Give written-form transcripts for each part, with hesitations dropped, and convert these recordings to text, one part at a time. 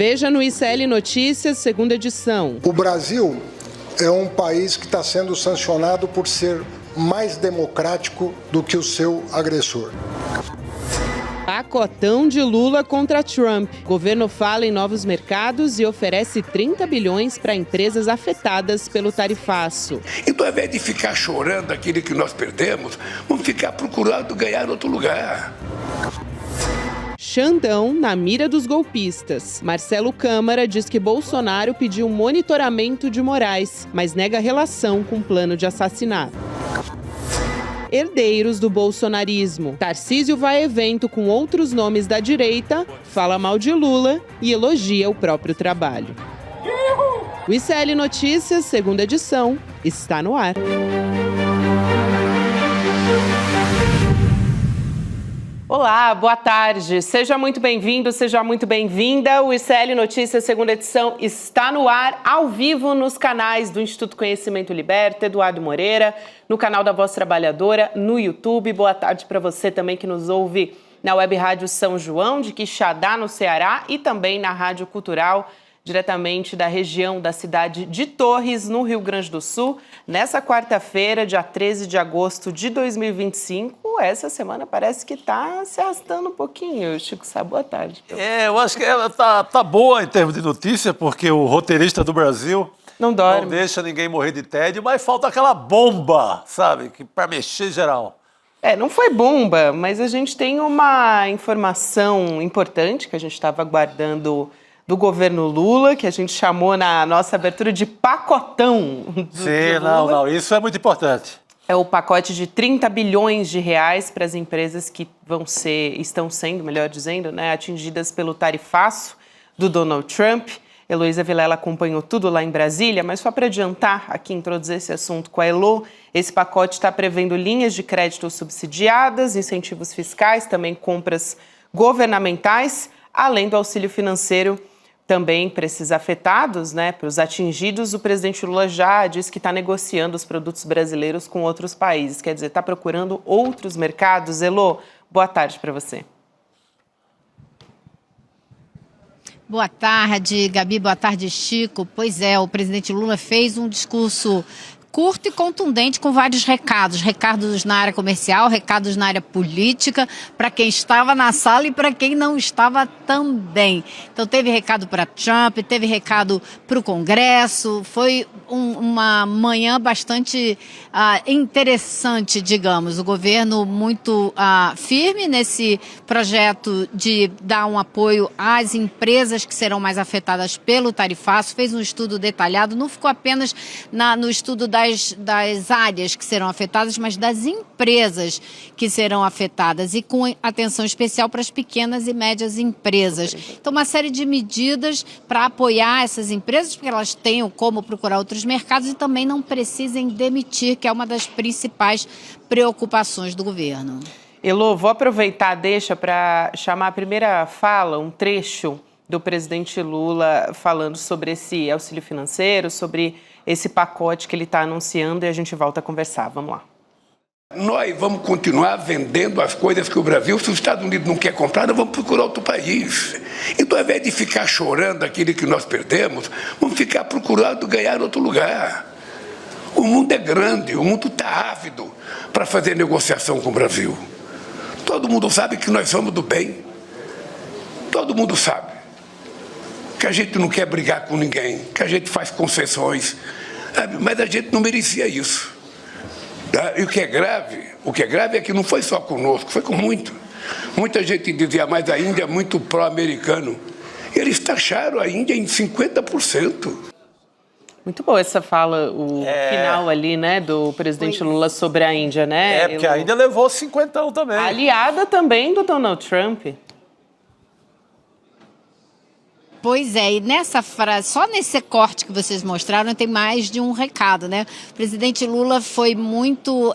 Veja no ICL Notícias, segunda edição. O Brasil é um país que está sendo sancionado por ser mais democrático do que o seu agressor. Pacotão de Lula contra Trump. O governo fala em novos mercados e oferece 30 bilhões para empresas afetadas pelo tarifaço. Então, ao invés de ficar chorando aquilo que nós perdemos, vamos ficar procurando ganhar em outro lugar. Xandão na mira dos golpistas. Marcelo Câmara diz que Bolsonaro pediu monitoramento de Moraes, mas nega relação com o plano de assassinato. Herdeiros do bolsonarismo. Tarcísio vai a evento com outros nomes da direita, fala mal de Lula e elogia o próprio trabalho. O ICL Notícias, segunda edição, está no ar. Olá, boa tarde. Seja muito bem-vindo, seja muito bem-vinda. O ICL Notícias, segunda edição, está no ar, ao vivo, nos canais do Instituto Conhecimento Liberta, Eduardo Moreira, no canal da Voz Trabalhadora, no YouTube. Boa tarde para você também que nos ouve na Web Rádio São João, de Quixadá, no Ceará, e também na Rádio Cultural, diretamente da região da cidade de Torres, no Rio Grande do Sul. Nessa quarta-feira, dia 13 de agosto de 2025, essa semana parece que está se arrastando um pouquinho. Chico Sá, boa tarde. Eu acho que ela tá boa em termos de notícia, porque o roteirista do Brasil não dorme, não deixa ninguém morrer de tédio, mas falta aquela bomba, sabe, que para mexer geral. Não foi bomba, mas a gente tem uma informação importante que a gente estava aguardando do governo Lula, que a gente chamou na nossa abertura de pacotão. Sim, não, isso é muito importante. É o pacote de 30 bilhões de reais para as empresas que estão sendo, melhor dizendo, atingidas pelo tarifaço do Donald Trump. Heloísa Vilela acompanhou tudo lá em Brasília, mas só para adiantar aqui, introduzir esse assunto com a Elo, esse pacote está prevendo linhas de crédito subsidiadas, incentivos fiscais, também compras governamentais, além do auxílio financeiro também para esses afetados, para os atingidos. O presidente Lula já disse que está negociando os produtos brasileiros com outros países, quer dizer, está procurando outros mercados. Elô, boa tarde para você. Boa tarde, Gabi, boa tarde, Chico. Pois é, o presidente Lula fez um discurso curto e contundente com vários recados. Recados na área comercial, recados na área política, para quem estava na sala e para quem não estava também. Então teve recado para Trump, teve recado para o Congresso. Foi uma manhã bastante interessante, digamos. O governo muito firme nesse projeto de dar um apoio às empresas que serão mais afetadas pelo tarifaço. Fez um estudo detalhado, não ficou apenas no estudo das áreas que serão afetadas, mas das empresas que serão afetadas e com atenção especial para as pequenas e médias empresas. Então, uma série de medidas para apoiar essas empresas, porque elas tenham como procurar outros mercados e também não precisem demitir, que é uma das principais preocupações do governo. Elô, vou aproveitar, deixa para chamar a primeira fala, um trecho do presidente Lula falando sobre esse auxílio financeiro, sobre esse pacote que ele está anunciando, e a gente volta a conversar. Vamos lá. Nós vamos continuar vendendo as coisas que o Brasil, se os Estados Unidos não quer comprar, nós vamos procurar outro país. Então, ao invés de ficar chorando aquilo que nós perdemos, vamos ficar procurando ganhar em outro lugar. O mundo é grande, o mundo está ávido para fazer negociação com o Brasil. Todo mundo sabe que nós somos do bem. Todo mundo sabe que a gente não quer brigar com ninguém, que a gente faz concessões, mas a gente não merecia isso. E o que é grave é que não foi só conosco, foi com muita gente dizia, mas a Índia é muito pró-americano. Eles taxaram a Índia em 50%. Muito boa essa fala, o final ali, do presidente Lula sobre a Índia, porque a Índia levou 50 também. Aliada também do Donald Trump. Pois é, e nessa frase, só nesse corte que vocês mostraram, tem mais de um recado, O presidente Lula foi muito,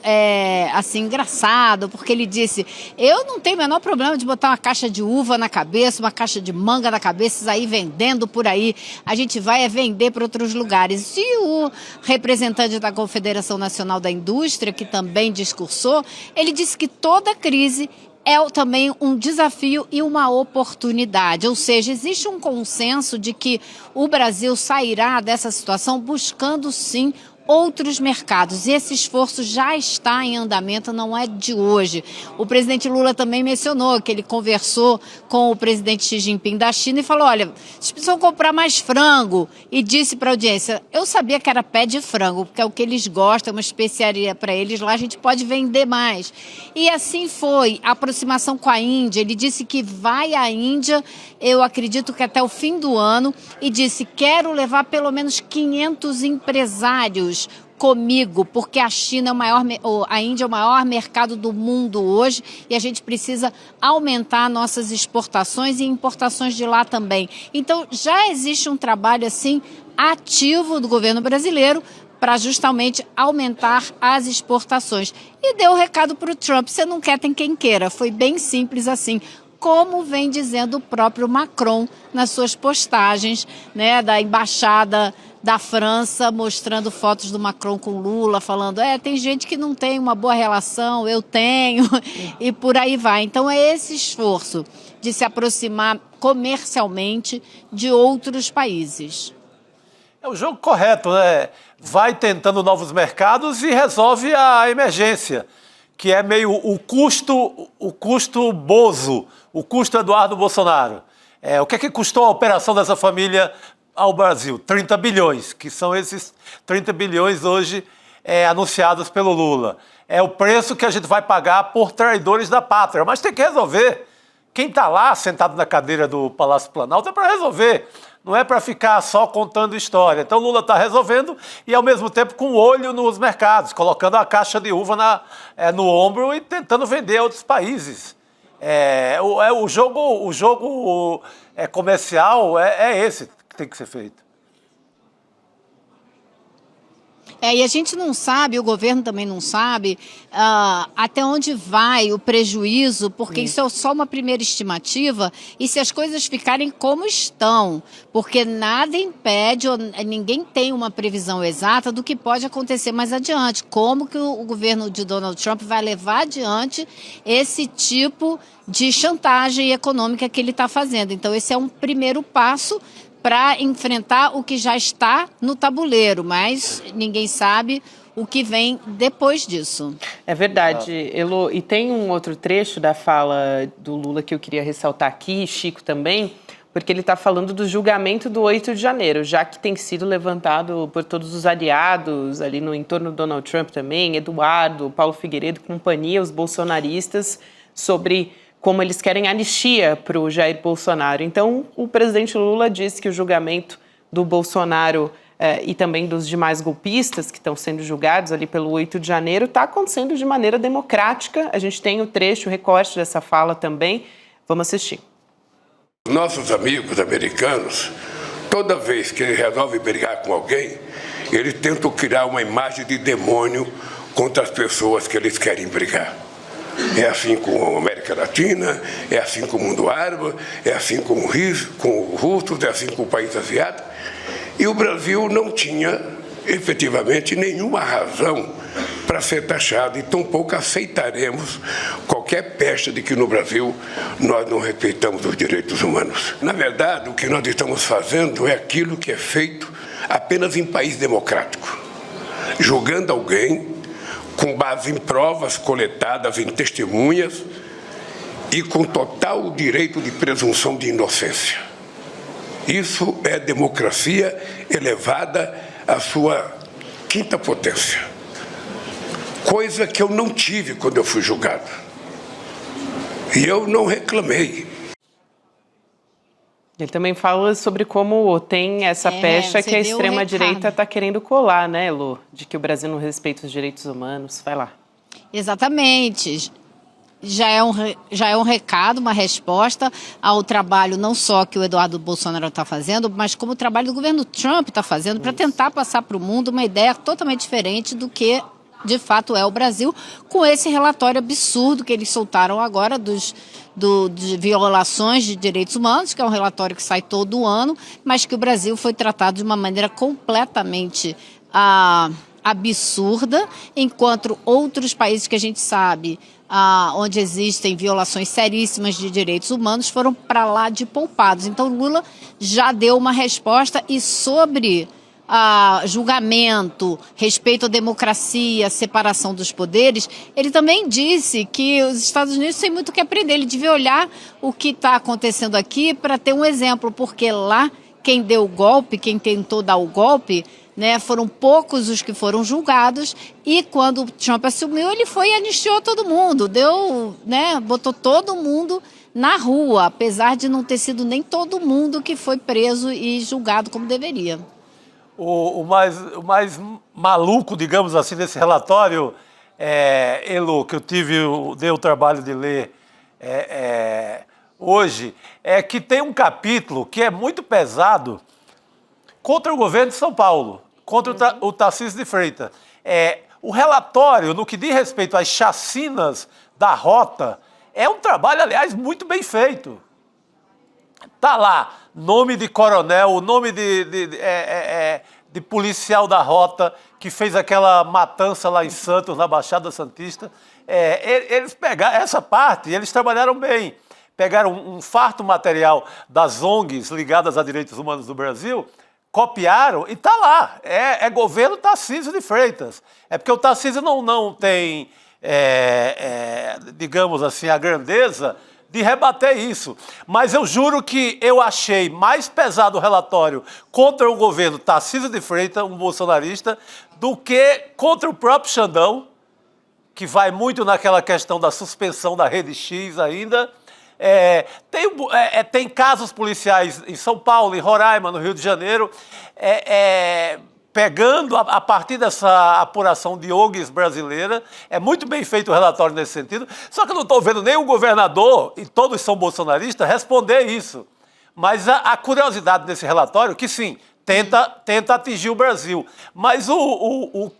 engraçado, porque ele disse, eu não tenho o menor problema de botar uma caixa de uva na cabeça, uma caixa de manga na cabeça, sair vendendo por aí, a gente vai vender para outros lugares. E o representante da Confederação Nacional da Indústria, que também discursou, ele disse que toda crise é também um desafio e uma oportunidade. Ou seja, existe um consenso de que o Brasil sairá dessa situação buscando, sim, outros mercados. E esse esforço já está em andamento, não é de hoje. O presidente Lula também mencionou que ele conversou com o presidente Xi Jinping da China e falou, olha, vocês precisam comprar mais frango. E disse para a audiência, eu sabia que era pé de frango, porque é o que eles gostam, é uma especiaria para eles, lá a gente pode vender mais. E assim foi, a aproximação com a Índia. Ele disse que vai à Índia, eu acredito que até o fim do ano, e disse, quero levar pelo menos 500 empresários comigo, porque a China é a Índia é o maior mercado do mundo hoje e a gente precisa aumentar nossas exportações e importações de lá também. Então, já existe um trabalho assim ativo do governo brasileiro para justamente aumentar as exportações. E deu o recado para o Trump, você não quer, tem quem queira. Foi bem simples assim, como vem dizendo o próprio Macron nas suas postagens, né, da embaixada da França, mostrando fotos do Macron com Lula, falando, tem gente que não tem uma boa relação, eu tenho, e por aí vai. Então é esse esforço de se aproximar comercialmente de outros países. É o jogo correto, né? Vai tentando novos mercados e resolve a emergência, que é meio o custo Bozo, o custo Eduardo Bolsonaro. O que é que custou a operação dessa família ao Brasil? 30 bilhões, que são esses 30 bilhões hoje anunciados pelo Lula. É o preço que a gente vai pagar por traidores da pátria, mas tem que resolver. Quem está lá sentado na cadeira do Palácio Planalto é para resolver, não é para ficar só contando história. Então Lula está resolvendo e ao mesmo tempo com o olho nos mercados, colocando a caixa de uva no ombro e tentando vender a outros países. O jogo comercial é esse que tem que ser feito. E a gente não sabe, o governo também não sabe até onde vai o prejuízo, porque isso é só uma primeira estimativa, e se as coisas ficarem como estão, porque nada impede, ninguém tem uma previsão exata do que pode acontecer mais adiante, como que o governo de Donald Trump vai levar adiante esse tipo de chantagem econômica que ele está fazendo. Então esse é um primeiro passo para enfrentar o que já está no tabuleiro, mas ninguém sabe o que vem depois disso. É verdade, Elo. E tem um outro trecho da fala do Lula que eu queria ressaltar aqui, Chico também, porque ele está falando do julgamento do 8 de janeiro, já que tem sido levantado por todos os aliados ali no entorno do Donald Trump também, Eduardo, Paulo Figueiredo, companhia, os bolsonaristas, sobre como eles querem anistia para o Jair Bolsonaro. Então, o presidente Lula disse que o julgamento do Bolsonaro e também dos demais golpistas que estão sendo julgados ali pelo 8 de janeiro está acontecendo de maneira democrática. A gente tem o trecho, o recorte dessa fala também. Vamos assistir. Nossos amigos americanos, toda vez que eles resolvem brigar com alguém, eles tentam criar uma imagem de demônio contra as pessoas que eles querem brigar. É assim com a América Latina, é assim com o mundo árabe, é assim com os russos, é assim com o país asiático. E o Brasil não tinha, efetivamente, nenhuma razão para ser taxado, e tampouco aceitaremos qualquer pecha de que no Brasil nós não respeitamos os direitos humanos. Na verdade, o que nós estamos fazendo é aquilo que é feito apenas em país democrático, julgando alguém com base em provas coletadas em testemunhas e com total direito de presunção de inocência. Isso é democracia elevada à sua quinta potência. Coisa que eu não tive quando eu fui julgado. E eu não reclamei. Ele também fala sobre como tem essa pecha que a extrema-direita está querendo colar, né, Lu? De que o Brasil não respeita os direitos humanos. Vai lá. Exatamente. Já é um recado, uma resposta ao trabalho não só que o Eduardo Bolsonaro está fazendo, mas como o trabalho do governo Trump está fazendo para tentar passar para o mundo uma ideia totalmente diferente do que de fato é o Brasil, com esse relatório absurdo que eles soltaram agora de violações de direitos humanos, que é um relatório que sai todo ano, mas que o Brasil foi tratado de uma maneira completamente absurda, enquanto outros países que a gente sabe onde existem violações seríssimas de direitos humanos, foram para lá de poupados. Então, Lula já deu uma resposta e sobre julgamento, respeito à democracia, separação dos poderes, ele também disse que os Estados Unidos têm muito o que aprender. Ele devia olhar o que está acontecendo aqui para ter um exemplo, porque lá quem deu o golpe, quem tentou dar o golpe, né, foram poucos os que foram julgados, e quando o Trump assumiu, ele foi e anistiou todo mundo, botou todo mundo na rua, apesar de não ter sido nem todo mundo que foi preso e julgado como deveria. O mais maluco, digamos assim, desse relatório, Elo, que eu dei o trabalho de ler hoje, é que tem um capítulo que é muito pesado contra o governo de São Paulo, contra o Tarcísio de Freitas. O relatório, no que diz respeito às chacinas da rota, é um trabalho, aliás, muito bem feito. Está lá, nome de coronel, o nome de policial da rota que fez aquela matança lá em Santos, na Baixada Santista. Eles pegaram essa parte, eles trabalharam bem. Pegaram um farto material das ONGs ligadas a direitos humanos do Brasil, copiaram e está lá. É governo Tarcísio de Freitas. É porque o Tarcísio não tem, digamos assim, a grandeza de rebater isso. Mas eu juro que eu achei mais pesado o relatório contra o governo Tarcísio de Freitas, um bolsonarista, do que contra o próprio Xandão, que vai muito naquela questão da suspensão da Rede X ainda. Tem casos policiais em São Paulo, em Roraima, no Rio de Janeiro, pegando a partir dessa apuração de ONGs brasileira. É muito bem feito o relatório nesse sentido, só que eu não estou vendo nenhum governador, e todos são bolsonaristas, responder isso. Mas a curiosidade desse relatório, que sim, tenta atingir o Brasil, mas o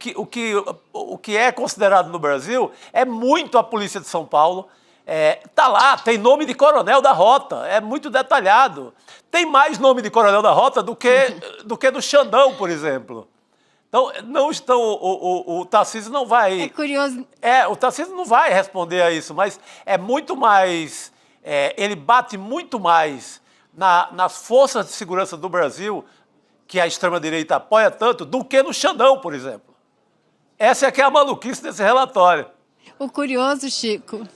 que é considerado no Brasil é muito a Polícia de São Paulo. Tá lá, tem nome de coronel da rota, é muito detalhado. Tem mais nome de coronel da rota do que do Xandão, por exemplo. Então, o Tarcísio não vai... É curioso. O Tarcísio não vai responder a isso, mas é muito mais... ele bate muito mais nas forças de segurança do Brasil, que a extrema-direita apoia tanto, do que no Xandão, por exemplo. Essa é que é a maluquice desse relatório. O curioso, Chico...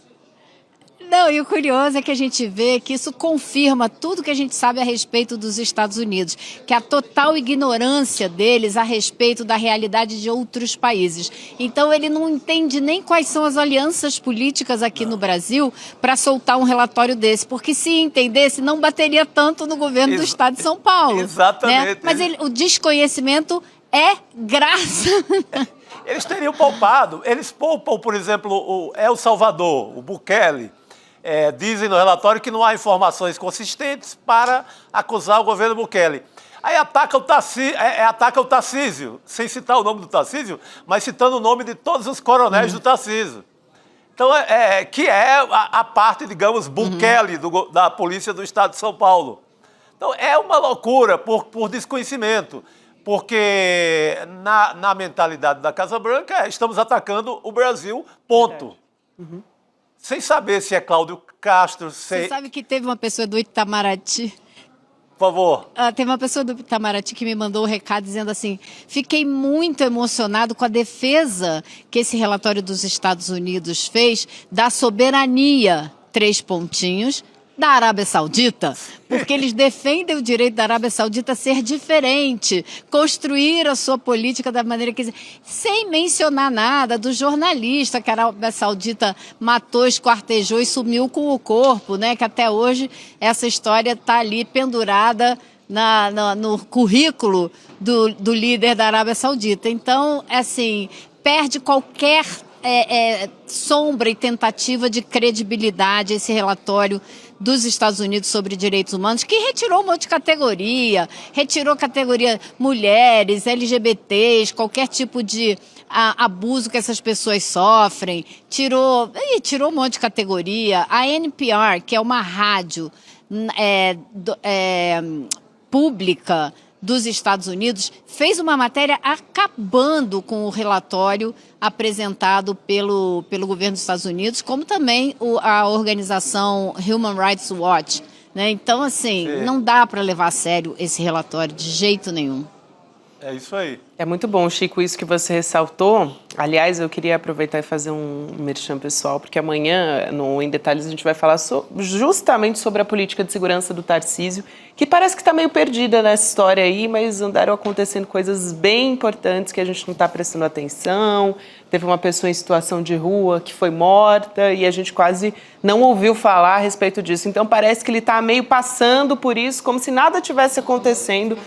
Não, e o curioso é que a gente vê que isso confirma tudo que a gente sabe a respeito dos Estados Unidos, que a total ignorância deles a respeito da realidade de outros países. Então ele não entende nem quais são as alianças políticas aqui no Brasil para soltar um relatório desse, porque se entendesse não bateria tanto no governo do Estado de São Paulo. Exatamente. Né? Mas o desconhecimento é graça. Eles teriam poupado, eles poupam, por exemplo, o El Salvador, o Bukele. Dizem no relatório que não há informações consistentes para acusar o governo Bukele. Aí ataca o Tarcísio, sem citar o nome do Tarcísio, mas citando o nome de todos os coronéis do Tarcísio. Então, que é a parte, digamos, Bukele da Polícia do Estado de São Paulo. Então, é uma loucura por desconhecimento, porque na mentalidade da Casa Branca, estamos atacando o Brasil, ponto. Sem saber se é Cláudio Castro... Você sabe que teve uma pessoa do Itamaraty... Por favor. Teve uma pessoa do Itamaraty que me mandou um recado dizendo assim: fiquei muito emocionado com a defesa que esse relatório dos Estados Unidos fez da soberania, 3 pontinhos, da Arábia Saudita, porque eles defendem o direito da Arábia Saudita a ser diferente, construir a sua política da maneira que quiser, sem mencionar nada do jornalista que a Arábia Saudita matou, esquartejou e sumiu com o corpo, né? Que até hoje essa história está ali pendurada no currículo do líder da Arábia Saudita. Então, assim, perde qualquer sombra e tentativa de credibilidade esse relatório dos Estados Unidos sobre direitos humanos, que retirou um monte de categoria, retirou categoria mulheres, LGBTs, qualquer tipo de abuso que essas pessoas sofrem, tirou um monte de categoria. A NPR, que é uma rádio pública dos Estados Unidos, fez uma matéria acabando com o relatório apresentado pelo governo dos Estados Unidos, como também a organização Human Rights Watch, né? Então, assim, não dá para levar a sério esse relatório de jeito nenhum. É isso aí. É muito bom, Chico, isso que você ressaltou. Aliás, eu queria aproveitar e fazer um merchan pessoal, porque amanhã, no Em Detalhes, a gente vai falar justamente sobre a política de segurança do Tarcísio, que parece que está meio perdida nessa história aí, mas andaram acontecendo coisas bem importantes que a gente não está prestando atenção. Teve uma pessoa em situação de rua que foi morta e a gente quase não ouviu falar a respeito disso. Então, parece que ele está meio passando por isso, como se nada tivesse acontecendo.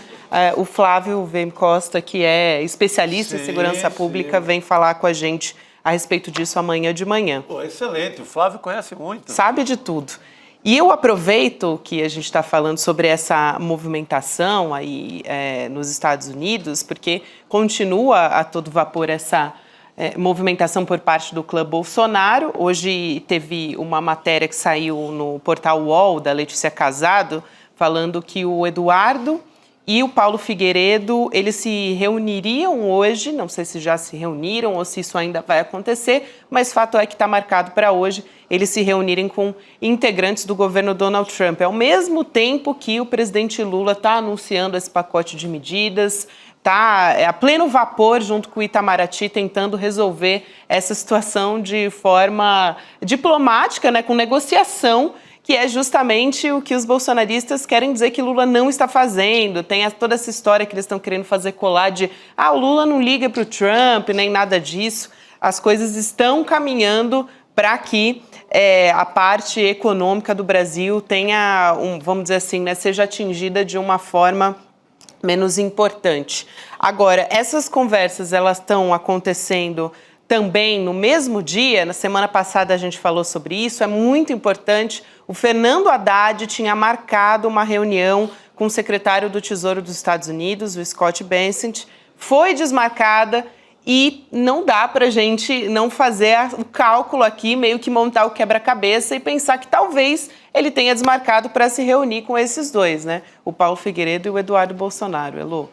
O Flávio VM Costa, que é especialista em segurança pública, vem falar com a gente a respeito disso amanhã de manhã. Pô, excelente, o Flávio conhece muito. Sabe de tudo. E eu aproveito que a gente está falando sobre essa movimentação aí nos Estados Unidos, porque continua a todo vapor essa movimentação por parte do clã Bolsonaro. Hoje teve uma matéria que saiu no portal UOL, da Letícia Casado, falando que o Eduardo e o Paulo Figueiredo, eles se reuniriam hoje, não sei se já se reuniram ou se isso ainda vai acontecer, mas fato é que está marcado para hoje eles se reunirem com integrantes do governo Donald Trump. Ao mesmo tempo que o presidente Lula está anunciando esse pacote de medidas, está a pleno vapor junto com o Itamaraty tentando resolver essa situação de forma diplomática, né, com negociação, que é justamente o que os bolsonaristas querem dizer que Lula não está fazendo. Tem toda essa história que eles estão querendo fazer colar de o Lula não liga para o Trump, nem nada disso. As coisas estão caminhando para que a parte econômica do Brasil tenha, vamos dizer assim, né, seja atingida de uma forma menos importante. Agora, essas conversas, elas estão acontecendo também no mesmo dia. Na semana passada a gente falou sobre isso, é muito importante. O Fernando Haddad tinha marcado uma reunião com o secretário do Tesouro dos Estados Unidos, o Scott Bessent, foi desmarcada e não dá para a gente não fazer o cálculo aqui, meio que montar o quebra-cabeça e pensar que talvez ele tenha desmarcado para se reunir com esses dois, né? O Paulo Figueiredo e o Eduardo Bolsonaro. Elô?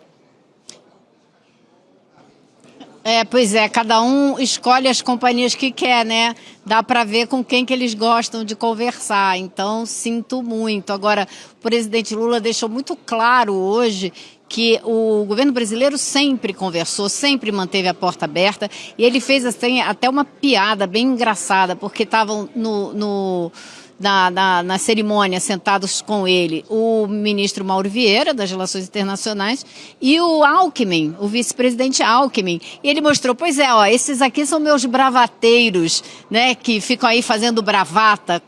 Pois é, cada um escolhe as companhias que quer, né? Dá para ver com quem que eles gostam de conversar, então sinto muito. Agora, o presidente Lula deixou muito claro hoje que o governo brasileiro sempre conversou, sempre manteve a porta aberta, e ele fez assim, até uma piada bem engraçada, porque estavam na cerimônia, sentados com ele, o ministro Mauro Vieira, das Relações Internacionais, e o Alckmin, o vice-presidente Alckmin. E ele mostrou, pois é, esses aqui são meus bravateiros, né, que ficam aí fazendo bravata.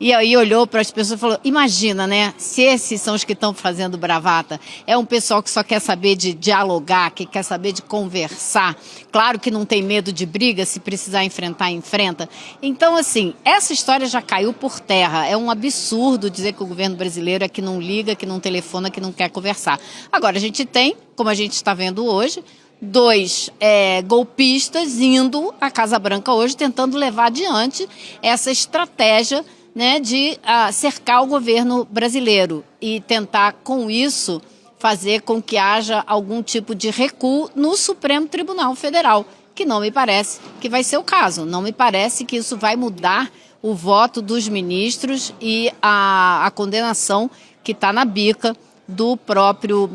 E aí olhou para as pessoas e falou, imagina, né, se esses são os que estão fazendo bravata, é um pessoal que só quer saber de dialogar, que quer saber de conversar. Claro que não tem medo de briga, se precisar enfrentar, enfrenta. Então, assim, essa história já caiu por terra. É um absurdo dizer que o governo brasileiro é que não liga, que não telefona, que não quer conversar. Agora, a gente tem, como a gente está vendo hoje, dois golpistas indo à Casa Branca hoje, tentando levar adiante essa estratégia, né, de cercar o governo brasileiro e tentar, com isso, fazer com que haja algum tipo de recuo no Supremo Tribunal Federal, que não me parece que vai ser o caso. Não me parece que isso vai mudar o voto dos ministros e a condenação que está na bica do próprio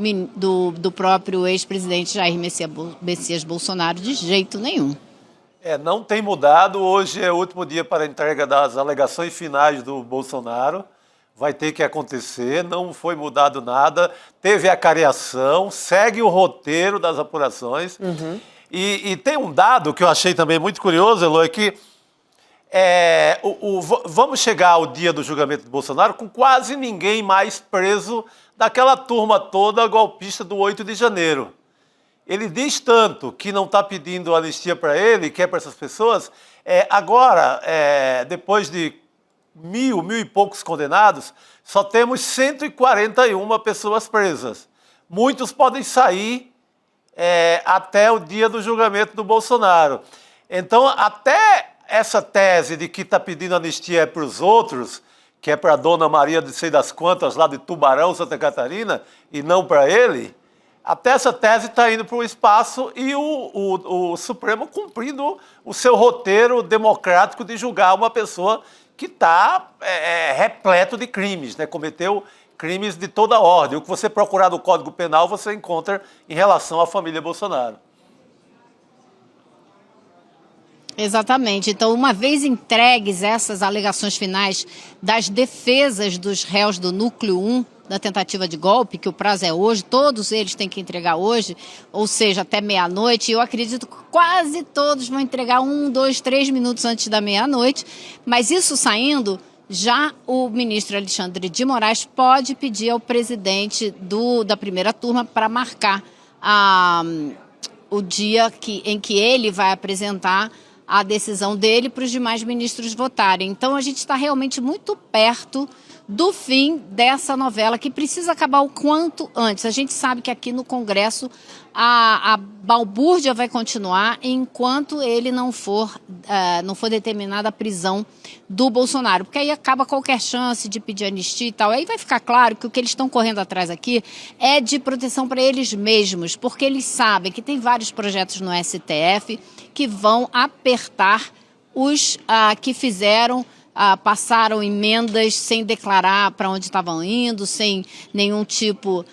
ex-presidente Jair Messias Bolsonaro, de jeito nenhum. Não tem mudado. Hoje é o último dia para a entrega das alegações finais do Bolsonaro. Vai ter que acontecer, não foi mudado nada. Teve a cariação, segue o roteiro das apurações. Uhum. E tem um dado que eu achei também muito curioso, Elô, é que vamos chegar ao dia do julgamento do Bolsonaro com quase ninguém mais preso daquela turma toda golpista do 8 de janeiro. Ele diz tanto que não está pedindo anistia para ele, que é para essas pessoas. Agora, depois de mil e poucos condenados, só temos 141 pessoas presas. Muitos podem sair até o dia do julgamento do Bolsonaro. Então, até essa tese de que está pedindo anistia para os outros, que é para a dona Maria de sei das quantas, lá de Tubarão, Santa Catarina, e não para ele, Até essa tese está indo para o espaço e o Supremo cumprindo o seu roteiro democrático de julgar uma pessoa que está repleto de crimes, né? Cometeu crimes de toda ordem. O que você procurar no Código Penal, você encontra em relação à família Bolsonaro. Exatamente. Então, uma vez entregues essas alegações finais das defesas dos réus do núcleo 1 da tentativa de golpe, que o prazo é hoje, todos eles têm que entregar hoje, ou seja, até meia-noite, eu acredito que quase todos vão entregar 1, 2, 3 minutos antes da meia-noite, mas isso saindo, já o ministro Alexandre de Moraes pode pedir ao presidente da primeira turma para marcar o dia em que ele vai apresentar a decisão dele para os demais ministros votarem. Então, a gente está realmente muito perto do fim dessa novela, que precisa acabar o quanto antes. A gente sabe que aqui no Congresso a balbúrdia vai continuar enquanto ele não for determinada a prisão do Bolsonaro, porque aí acaba qualquer chance de pedir anistia e tal. Aí vai ficar claro que o que eles estão correndo atrás aqui é de proteção para eles mesmos, porque eles sabem que tem vários projetos no STF que vão apertar os que passaram emendas sem declarar para onde estavam indo, sem nenhum tipo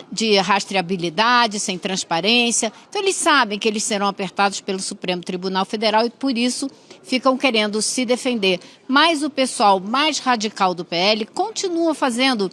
de rastreabilidade, sem transparência. Então, eles sabem que eles serão apertados pelo Supremo Tribunal Federal e, por isso, ficam querendo se defender. Mas o pessoal mais radical do PL continua fazendo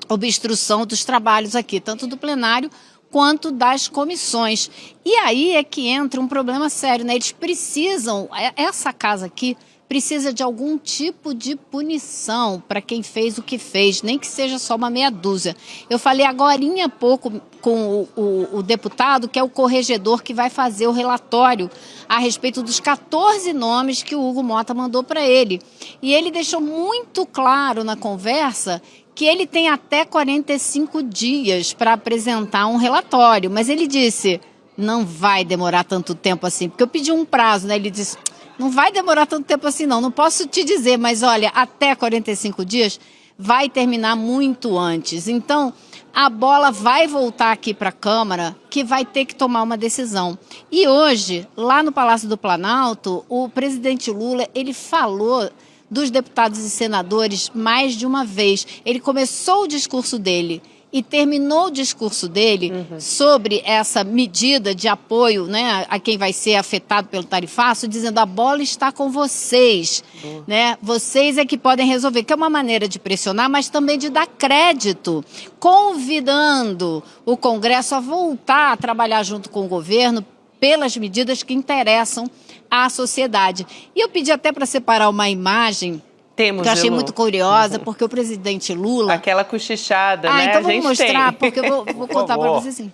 obstrução dos trabalhos aqui, tanto do plenário quanto das comissões. E aí é que entra um problema sério, né? Eles precisam, essa casa aqui precisa de algum tipo de punição para quem fez o que fez, nem que seja só uma meia dúzia. Eu falei agorinha há pouco com o deputado, que é o corregedor que vai fazer o relatório a respeito dos 14 nomes que o Hugo Motta mandou para ele. E ele deixou muito claro na conversa que ele tem até 45 dias para apresentar um relatório, mas ele disse, não vai demorar tanto tempo assim, porque eu pedi um prazo, né? Ele disse, não vai demorar tanto tempo assim não posso te dizer, mas olha, até 45 dias vai terminar muito antes. Então, a bola vai voltar aqui para a Câmara, que vai ter que tomar uma decisão. E hoje, lá no Palácio do Planalto, o presidente Lula, ele falou dos deputados e senadores mais de uma vez. Ele começou o discurso dele e terminou o discurso dele sobre essa medida de apoio, né, a quem vai ser afetado pelo tarifaço, dizendo a bola está com vocês, né? Vocês é que podem resolver, que é uma maneira de pressionar, mas também de dar crédito, convidando o Congresso a voltar a trabalhar junto com o governo pelas medidas que interessam à sociedade. E eu pedi até para separar uma imagem que eu achei muito curiosa, porque o presidente Lula... Aquela cochichada, né? Então vamos mostrar, porque eu vou contar para vocês assim.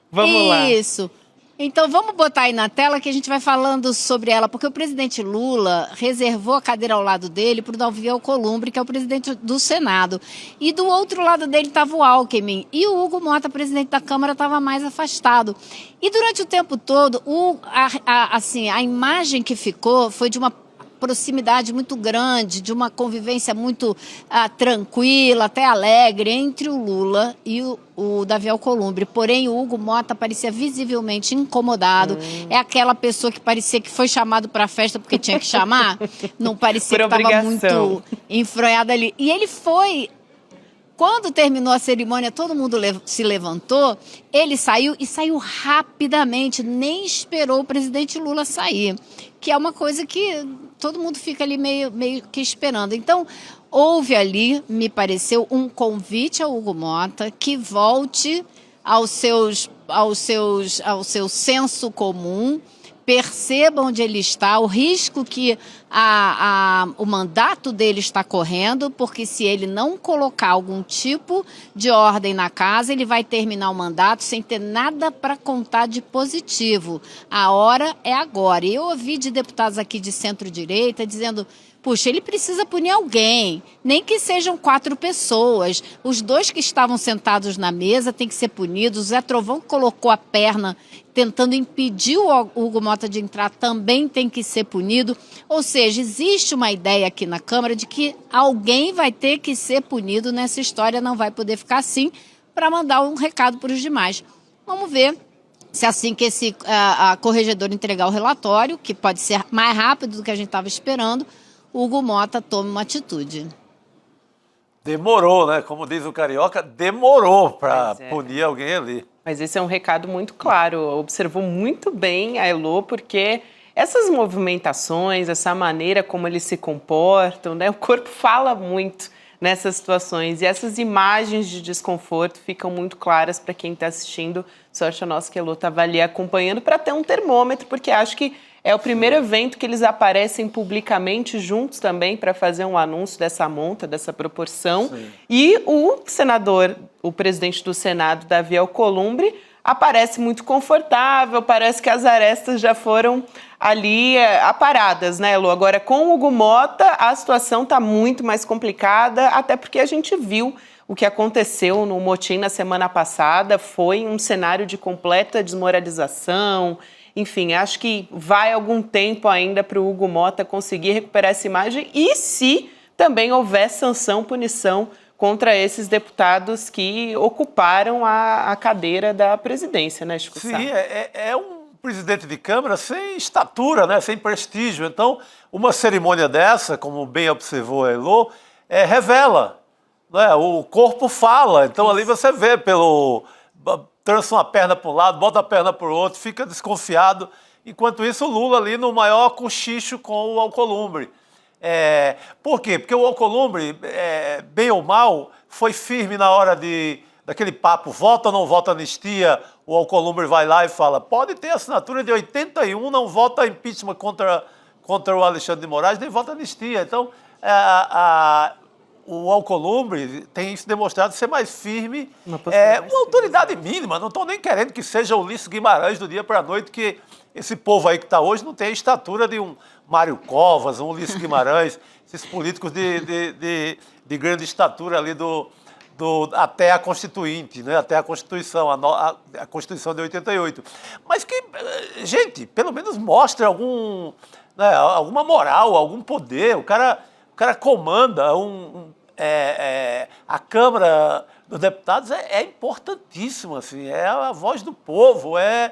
Vamos lá. Isso. Então vamos botar aí na tela que a gente vai falando sobre ela, porque o presidente Lula reservou a cadeira ao lado dele para o Davi Alcolumbre, que é o presidente do Senado. E do outro lado dele estava o Alckmin. E o Hugo Motta, presidente da Câmara, estava mais afastado. E durante o tempo todo, a imagem que ficou foi de uma proximidade muito grande, de uma convivência muito tranquila, até alegre, entre o Lula e o Davi Alcolumbre. Porém, o Hugo Motta parecia visivelmente incomodado. É aquela pessoa que parecia que foi chamado para a festa porque tinha que chamar. Não parecia que estava muito enfronhado ali. E ele foi... Quando terminou a cerimônia, todo mundo se levantou, ele saiu e saiu rapidamente, nem esperou o presidente Lula sair, que é uma coisa que todo mundo fica ali meio que esperando. Então, houve ali, me pareceu, um convite ao Hugo Motta que volte ao seu senso comum, perceba onde ele está, o risco que o mandato dele está correndo, porque se ele não colocar algum tipo de ordem na casa, ele vai terminar o mandato sem ter nada para contar de positivo. A hora é agora. E eu ouvi de deputados aqui de centro-direita dizendo... Puxa, ele precisa punir alguém, nem que sejam 4 pessoas. Os 2 que estavam sentados na mesa têm que ser punidos. O Zé Trovão colocou a perna tentando impedir o Hugo Motta de entrar, também tem que ser punido. Ou seja, existe uma ideia aqui na Câmara de que alguém vai ter que ser punido nessa história, não vai poder ficar assim, para mandar um recado para os demais. Vamos ver se assim que a corregedora entregar o relatório, que pode ser mais rápido do que a gente estava esperando, o Hugo Motta tome uma atitude. Demorou, né? Como diz o carioca, demorou para punir alguém ali. Mas esse é um recado muito claro. Observou muito bem a Elô, porque essas movimentações, essa maneira como eles se comportam, né? O corpo fala muito nessas situações. E essas imagens de desconforto ficam muito claras para quem está assistindo. Sorte a nossa que a Elô estava ali acompanhando para ter um termômetro, porque acho que é o primeiro evento que eles aparecem publicamente juntos também para fazer um anúncio dessa monta, dessa proporção. Sim. E o senador, o presidente do Senado, Davi Alcolumbre, aparece muito confortável, parece que as arestas já foram ali aparadas, né, Elô? Agora, com o Hugo Motta, a situação está muito mais complicada, até porque a gente viu o que aconteceu no motim na semana passada, foi um cenário de completa desmoralização. Enfim, acho que vai algum tempo ainda para o Hugo Motta conseguir recuperar essa imagem e se também houver sanção, punição contra esses deputados que ocuparam a cadeira da presidência, né, Chico Sá? Sim, é um presidente de Câmara sem estatura, né, sem prestígio. Então, uma cerimônia dessa, como bem observou a Elô, revela, né, o corpo fala. Então, ali você vê pelo... trança uma perna para um lado, bota a perna para o outro, fica desconfiado. Enquanto isso, o Lula ali no maior cochicho com o Alcolumbre. Por quê? Porque o Alcolumbre, bem ou mal, foi firme na hora daquele papo, vota ou não vota anistia. O Alcolumbre vai lá e fala, pode ter assinatura de 81, não vota impeachment contra o Alexandre de Moraes, nem vota anistia. Então, o Alcolumbre tem se demonstrado ser mais firme, uma autoridade mínima. Não estou nem querendo que seja o Ulisses Guimarães do dia para a noite, que esse povo aí que está hoje não tem a estatura de um Mário Covas, um Ulisses Guimarães, esses políticos de grande estatura ali até a Constituinte, né? Até a Constituição, a Constituição de 88. Mas que, gente, pelo menos mostre alguma moral, algum poder. O cara comanda a Câmara dos Deputados, é importantíssima, assim, é a voz do povo, é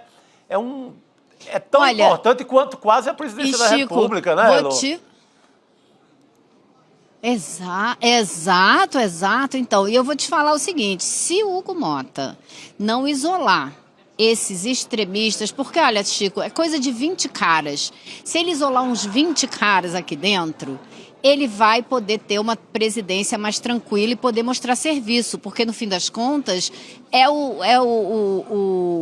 tão importante quanto quase a presidência da República, né, Elô? Exato. Então, e eu vou te falar o seguinte, se o Hugo Motta não isolar esses extremistas, porque, olha, Chico, é coisa de 20 caras. Se ele isolar uns 20 caras aqui dentro, ele vai poder ter uma presidência mais tranquila e poder mostrar serviço, porque, no fim das contas,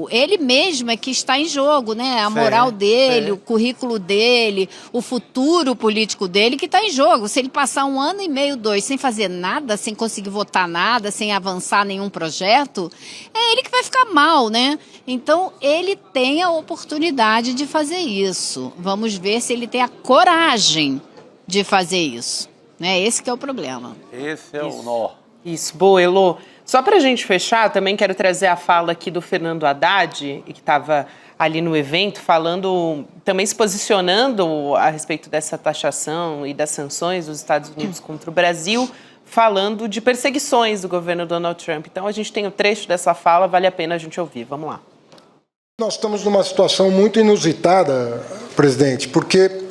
ele mesmo é que está em jogo, né? A moral dele, o currículo dele, o futuro político dele que está em jogo. Se ele passar 1 ano e meio, 2, sem fazer nada, sem conseguir votar nada, sem avançar nenhum projeto, é ele que vai ficar mal, né? Então, ele tem a oportunidade de fazer isso. Vamos ver se ele tem a coragem de fazer isso, né? Esse que é o problema. Esse é o nó. Isso, boa, Elô. Só para a gente fechar, também quero trazer a fala aqui do Fernando Haddad, que estava ali no evento, falando, também se posicionando a respeito dessa taxação e das sanções dos Estados Unidos contra o Brasil, falando de perseguições do governo Donald Trump. Então, a gente tem o trecho dessa fala, vale a pena a gente ouvir. Vamos lá. Nós estamos numa situação muito inusitada, presidente, porque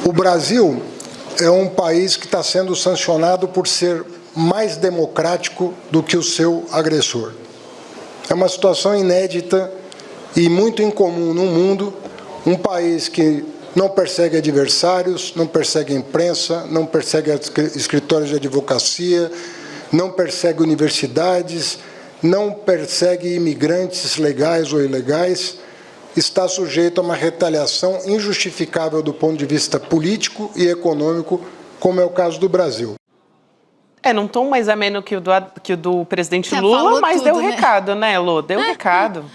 o Brasil é um país que está sendo sancionado por ser mais democrático do que o seu agressor. É uma situação inédita e muito incomum no mundo, um país que não persegue adversários, não persegue imprensa, não persegue escritórios de advocacia, não persegue universidades, não persegue imigrantes legais ou ilegais, está sujeito a uma retaliação injustificável do ponto de vista político e econômico, como é o caso do Brasil. Num tom mais ameno que o do presidente Lula, mas deu recado, né, Elô? Deu recado.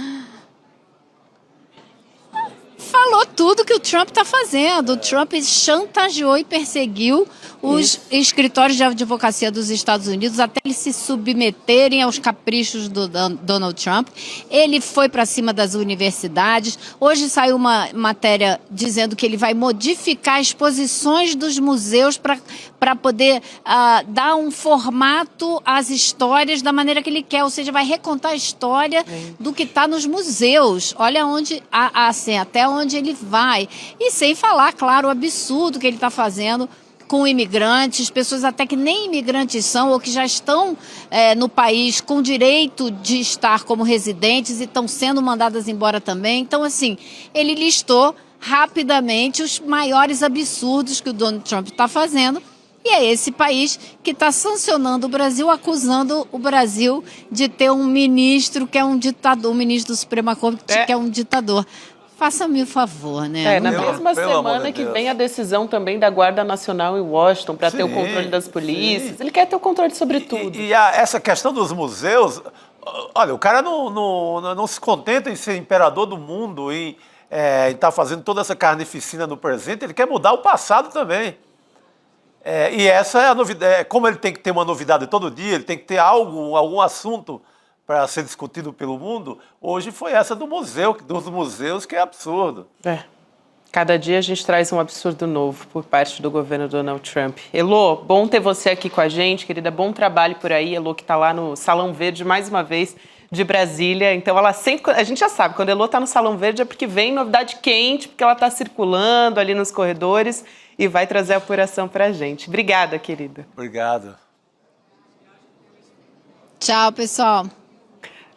Falou tudo que o Trump está fazendo. O Trump chantageou e perseguiu os escritórios de advocacia dos Estados Unidos até eles se submeterem aos caprichos do Donald Trump. Ele foi para cima das universidades. Hoje saiu uma matéria dizendo que ele vai modificar as exposições dos museus para para poder dar um formato às histórias da maneira que ele quer, ou seja, vai recontar a história do que está nos museus. Olha onde, assim, até onde ele vai. E sem falar, claro, o absurdo que ele está fazendo com imigrantes, pessoas até que nem imigrantes são ou que já estão no país com direito de estar como residentes e estão sendo mandadas embora também. Então, assim, ele listou rapidamente os maiores absurdos que o Donald Trump está fazendo. E é esse país que está sancionando o Brasil, acusando o Brasil de ter um ministro que é um ditador, um ministro do Suprema Corte que é um ditador. Faça-me o favor, né? Na mesma semana que vem a decisão também da Guarda Nacional em Washington para ter o controle das polícias. Ele quer ter o controle sobre tudo. E essa questão dos museus, olha, o cara não se contenta em ser imperador do mundo, em estar fazendo toda essa carnificina no presente, ele quer mudar o passado também. E essa é a novidade. Como ele tem que ter uma novidade todo dia, ele tem que ter algum assunto para ser discutido pelo mundo, hoje foi essa dos museus, que é absurdo. Cada dia a gente traz um absurdo novo por parte do governo Donald Trump. Elô, bom ter você aqui com a gente, querida, bom trabalho por aí. Elô que está lá no Salão Verde, mais uma vez, de Brasília. Então, ela sempre, a gente já sabe, quando a Elô está no Salão Verde é porque vem novidade quente, porque ela está circulando ali nos corredores e vai trazer a apuração para a gente. Obrigada, querida. Obrigado. Tchau, pessoal.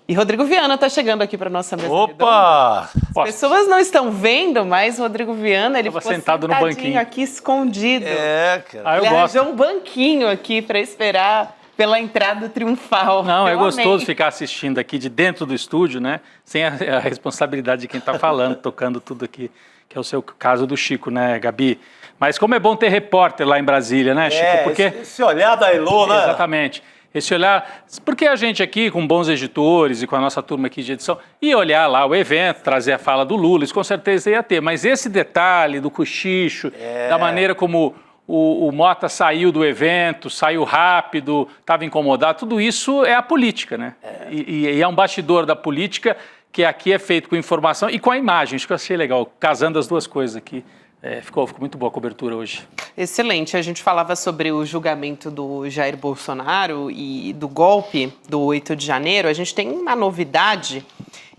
E Rodrigo Viana está chegando aqui para nossa mesa. Opa! As pessoas não estão vendo, mas Rodrigo Viana, ele ficou sentado no banquinho aqui escondido. Cara. Ele arranjou um banquinho aqui para esperar pela entrada triunfal. Não, é gostoso ficar assistindo aqui de dentro do estúdio, né? Sem a responsabilidade de quem está falando, tocando tudo aqui, que é o seu caso do Chico, né, Gabi? Mas como é bom ter repórter lá em Brasília, né, Chico? Porque esse olhar da Elô, né? Exatamente. Esse olhar, porque a gente aqui, com bons editores e com a nossa turma aqui de edição, ia olhar lá o evento, trazer a fala do Lula, isso com certeza ia ter. Mas esse detalhe do cochicho, da maneira como o Mota saiu do evento, saiu rápido, estava incomodado, tudo isso é a política, né? E é um bastidor da política que aqui é feito com informação e com a imagem. Isso que eu achei legal, casando as duas coisas aqui. Ficou muito boa a cobertura hoje. Excelente. A gente falava sobre o julgamento do Jair Bolsonaro e do golpe do 8 de janeiro. A gente tem uma novidade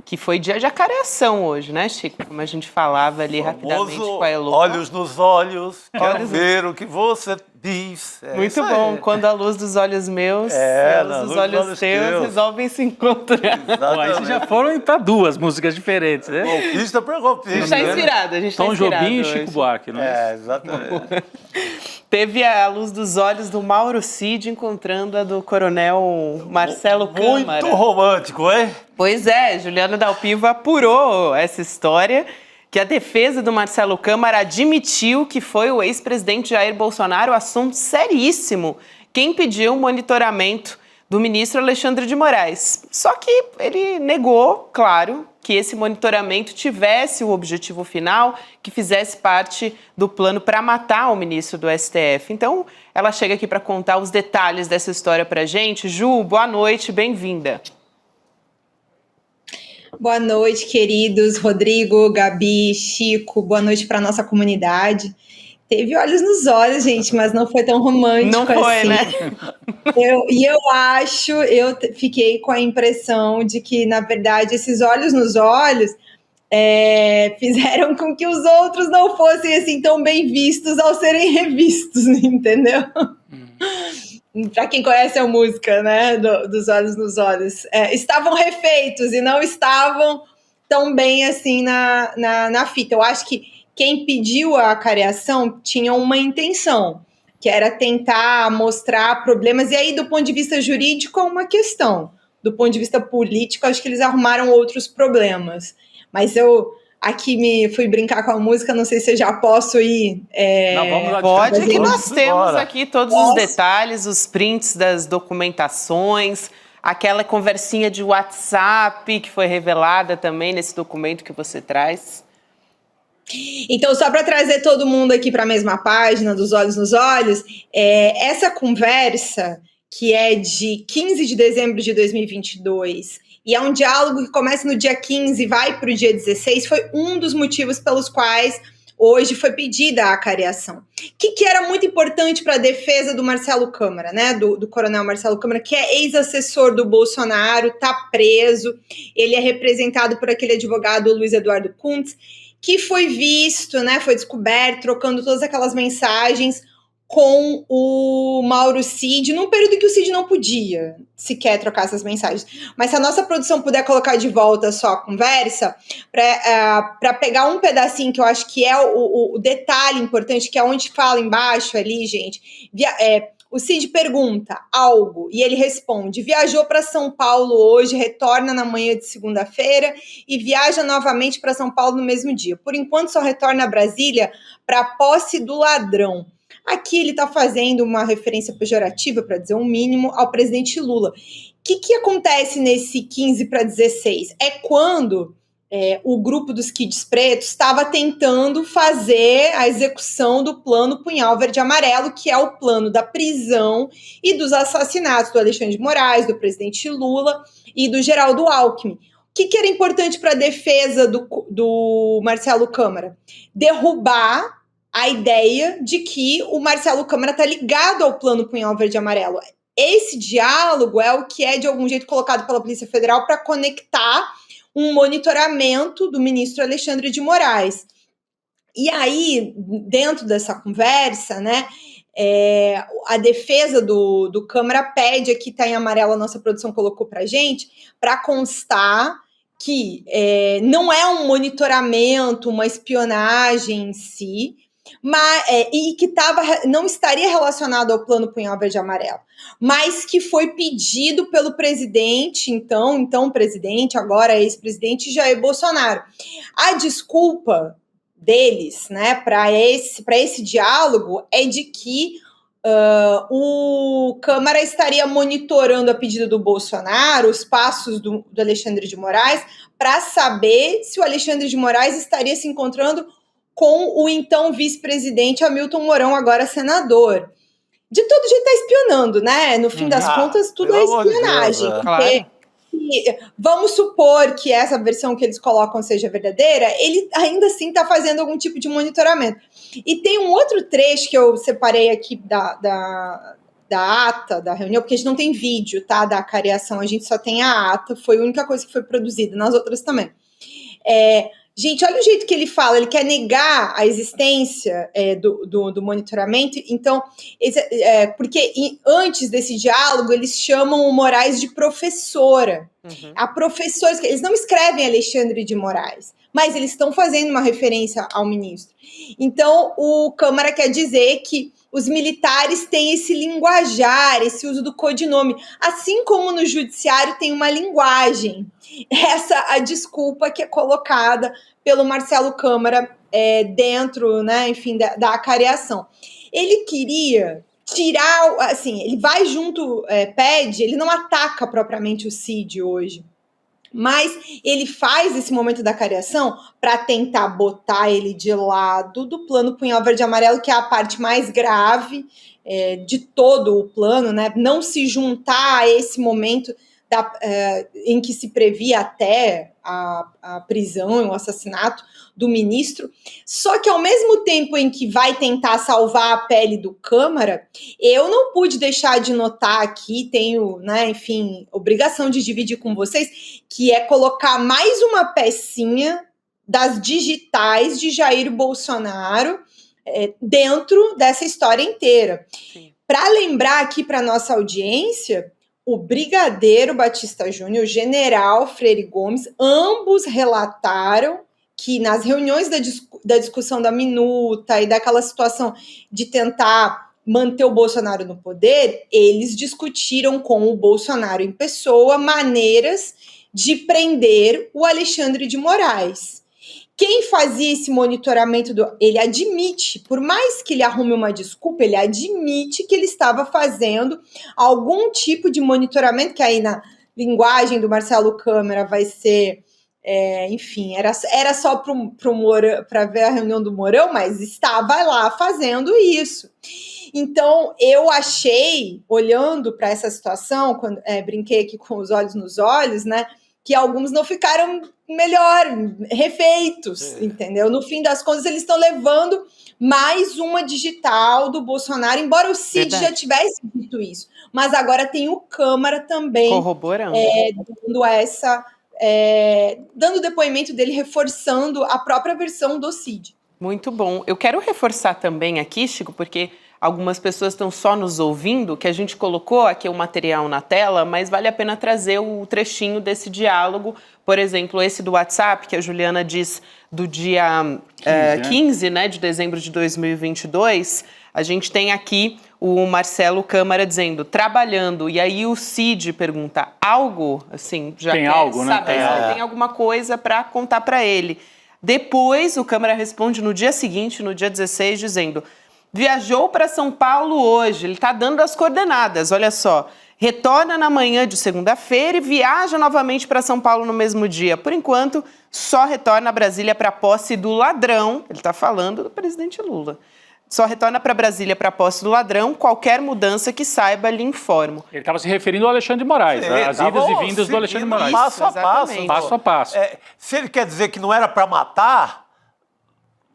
que foi dia de acareação hoje, né, Chico? Como a gente falava ali rapidamente com a Elô. Olhos nos olhos, quero ver o que você diz. Muito bom. Quando a luz dos olhos meus, a luz dos olhos teus resolvem se encontrar. Bom, aí vocês já foram para duas músicas diferentes, né? Golpista para golpista. A gente está inspirado, Tom Jobim e Chico Buarque, não é? Exatamente. Teve a luz dos olhos do Mauro Cid encontrando a do coronel Marcelo Câmara. Muito romântico, hein? Pois é, Juliana Dalpiva apurou essa história, que a defesa do Marcelo Câmara admitiu que foi o ex-presidente Jair Bolsonaro, assunto seríssimo, quem pediu o monitoramento do ministro Alexandre de Moraes. Só que ele negou, claro, que esse monitoramento tivesse o objetivo final, que fizesse parte do plano para matar o ministro do STF. Então, ela chega aqui para contar os detalhes dessa história para a gente. Ju, boa noite, bem-vinda. Boa noite, queridos Rodrigo, Gabi, Chico, boa noite para nossa comunidade. Teve olhos nos olhos, gente, mas não foi tão romântico não foi, assim. Né? Eu fiquei com a impressão de que, na verdade, esses olhos nos olhos fizeram com que os outros não fossem assim tão bem vistos ao serem revistos, entendeu? Para quem conhece a música, né, dos olhos nos olhos, estavam refeitos e não estavam tão bem assim na fita. Eu acho que quem pediu a acareação tinha uma intenção, que era tentar mostrar problemas, e aí do ponto de vista jurídico é uma questão, do ponto de vista político acho que eles arrumaram outros problemas, mas eu aqui fui brincar com a música, não sei se eu já posso ir... Não, vamos lá. Pode, que nós temos aqui todos os detalhes, os prints das documentações, aquela conversinha de WhatsApp que foi revelada também nesse documento que você traz. Então, só para trazer todo mundo aqui para a mesma página, dos olhos nos olhos, essa conversa, que é de 15 de dezembro de 2022, e é um diálogo que começa no dia 15 e vai para o dia 16, foi um dos motivos pelos quais hoje foi pedida a cariação. O que era muito importante para a defesa do Marcelo Câmara, né? Do coronel Marcelo Câmara, que é ex-assessor do Bolsonaro, está preso. Ele é representado por aquele advogado Luiz Eduardo Kuntz, que foi visto, né? Foi descoberto, trocando todas aquelas mensagens com o Mauro Cid, num período em que o Cid não podia sequer trocar essas mensagens. Mas se a nossa produção puder colocar de volta só a conversa, para pegar um pedacinho que eu acho que é o detalhe importante, que é onde fala embaixo ali, gente, o Cid pergunta algo e ele responde: viajou para São Paulo hoje, retorna na manhã de segunda-feira e viaja novamente para São Paulo no mesmo dia. Por enquanto só retorna a Brasília para a posse do ladrão. Aqui ele está fazendo uma referência pejorativa, para dizer o mínimo, ao presidente Lula. O que acontece nesse 15 para 16? É quando o grupo dos Kids Pretos estava tentando fazer a execução do plano Punhal Verde e Amarelo, que é o plano da prisão e dos assassinatos do Alexandre de Moraes, do presidente Lula e do Geraldo Alckmin. O que era importante para a defesa do Marcelo Câmara? Derrubar a ideia de que o Marcelo Câmara está ligado ao plano Punhal Verde e Amarelo. Esse diálogo é o que é, de algum jeito, colocado pela Polícia Federal para conectar um monitoramento do ministro Alexandre de Moraes. E aí, dentro dessa conversa, né, a defesa do Câmara pede, aqui está em amarelo, a nossa produção colocou para a gente, para constar que não é um monitoramento, uma espionagem em si, e que não estaria relacionado ao plano Punhal Verde e Amarelo, mas que foi pedido pelo presidente, então presidente, agora ex-presidente Jair Bolsonaro. A desculpa deles, né, para esse diálogo é de que o Câmara estaria monitorando a pedido do Bolsonaro os passos do Alexandre de Moraes para saber se o Alexandre de Moraes estaria se encontrando com o então vice-presidente Hamilton Mourão, agora senador. De todo jeito está espionando, né? No fim das contas, tudo é espionagem. Deus, claro. Vamos supor que essa versão que eles colocam seja verdadeira, ele ainda assim está fazendo algum tipo de monitoramento. E tem um outro trecho que eu separei aqui da ata da reunião, porque a gente não tem vídeo, tá? Da cariação, a gente só tem a ata, foi a única coisa que foi produzida, nas outras também. Gente, olha o jeito que ele fala, ele quer negar a existência do monitoramento, então, porque antes desse diálogo, eles chamam o Moraes de professora. Uhum. A professora, eles não escrevem Alexandre de Moraes, mas eles estão fazendo uma referência ao ministro. Então, o Câmara quer dizer que os militares têm esse linguajar, esse uso do codinome, assim como no judiciário tem uma linguagem. Essa a desculpa que é colocada pelo Marcelo Câmara dentro, né, enfim, da acariação. Ele queria tirar, assim, ele vai junto, pede, ele não ataca propriamente o Cid hoje, mas ele faz esse momento da cariação para tentar botar ele de lado do plano Punhal Verde e Amarelo, que é a parte mais grave de todo o plano, né? Não se juntar a esse momento em que se previa até a prisão e o assassinato do ministro. Só que ao mesmo tempo em que vai tentar salvar a pele do Câmara, eu não pude deixar de notar aqui, tenho, né, enfim, obrigação de dividir com vocês, que é colocar mais uma pecinha das digitais de Jair Bolsonaro dentro dessa história inteira. Para lembrar aqui para nossa audiência, o Brigadeiro Batista Júnior, o General Freire Gomes, ambos relataram que nas reuniões da discussão da minuta e daquela situação de tentar manter o Bolsonaro no poder, eles discutiram com o Bolsonaro em pessoa maneiras de prender o Alexandre de Moraes. Quem fazia esse monitoramento, ele admite, por mais que ele arrume uma desculpa, ele admite que ele estava fazendo algum tipo de monitoramento, que aí na linguagem do Marcelo Câmara vai ser, enfim, era só para ver a reunião do Mourão, mas estava lá fazendo isso. Então, eu achei, olhando para essa situação, quando brinquei aqui com os olhos nos olhos, né, que alguns não ficaram melhor, refeitos, entendeu? No fim das contas, eles estão levando mais uma digital do Bolsonaro, embora o Cid já tivesse dito isso. Mas agora tem o Câmara também corroborando, dando o depoimento dele, reforçando a própria versão do Cid. Muito bom. Eu quero reforçar também aqui, Chico, porque algumas pessoas estão só nos ouvindo, que a gente colocou aqui o material na tela, mas vale a pena trazer o trechinho desse diálogo. Por exemplo, esse do WhatsApp, que a Juliana diz do dia 15, né, de dezembro de 2022. A gente tem aqui o Marcelo Câmara dizendo, trabalhando, e aí o Cid pergunta, algo, assim, já tem quer algo, saber né? se tem alguma coisa para contar para ele. Depois, o Câmara responde no dia seguinte, no dia 16, dizendo, viajou para São Paulo hoje, ele está dando as coordenadas, olha só, retorna na manhã de segunda-feira e viaja novamente para São Paulo no mesmo dia. Por enquanto, só retorna a Brasília para a posse do ladrão, ele está falando do presidente Lula. Só retorna para Brasília para a posse do ladrão, qualquer mudança que saiba, lhe informo. Ele estava se referindo ao Alexandre de Moraes, as idas e vindas do Alexandre de Moraes. Passo a passo. Exatamente. Passo a passo. Se ele quer dizer que não era para matar,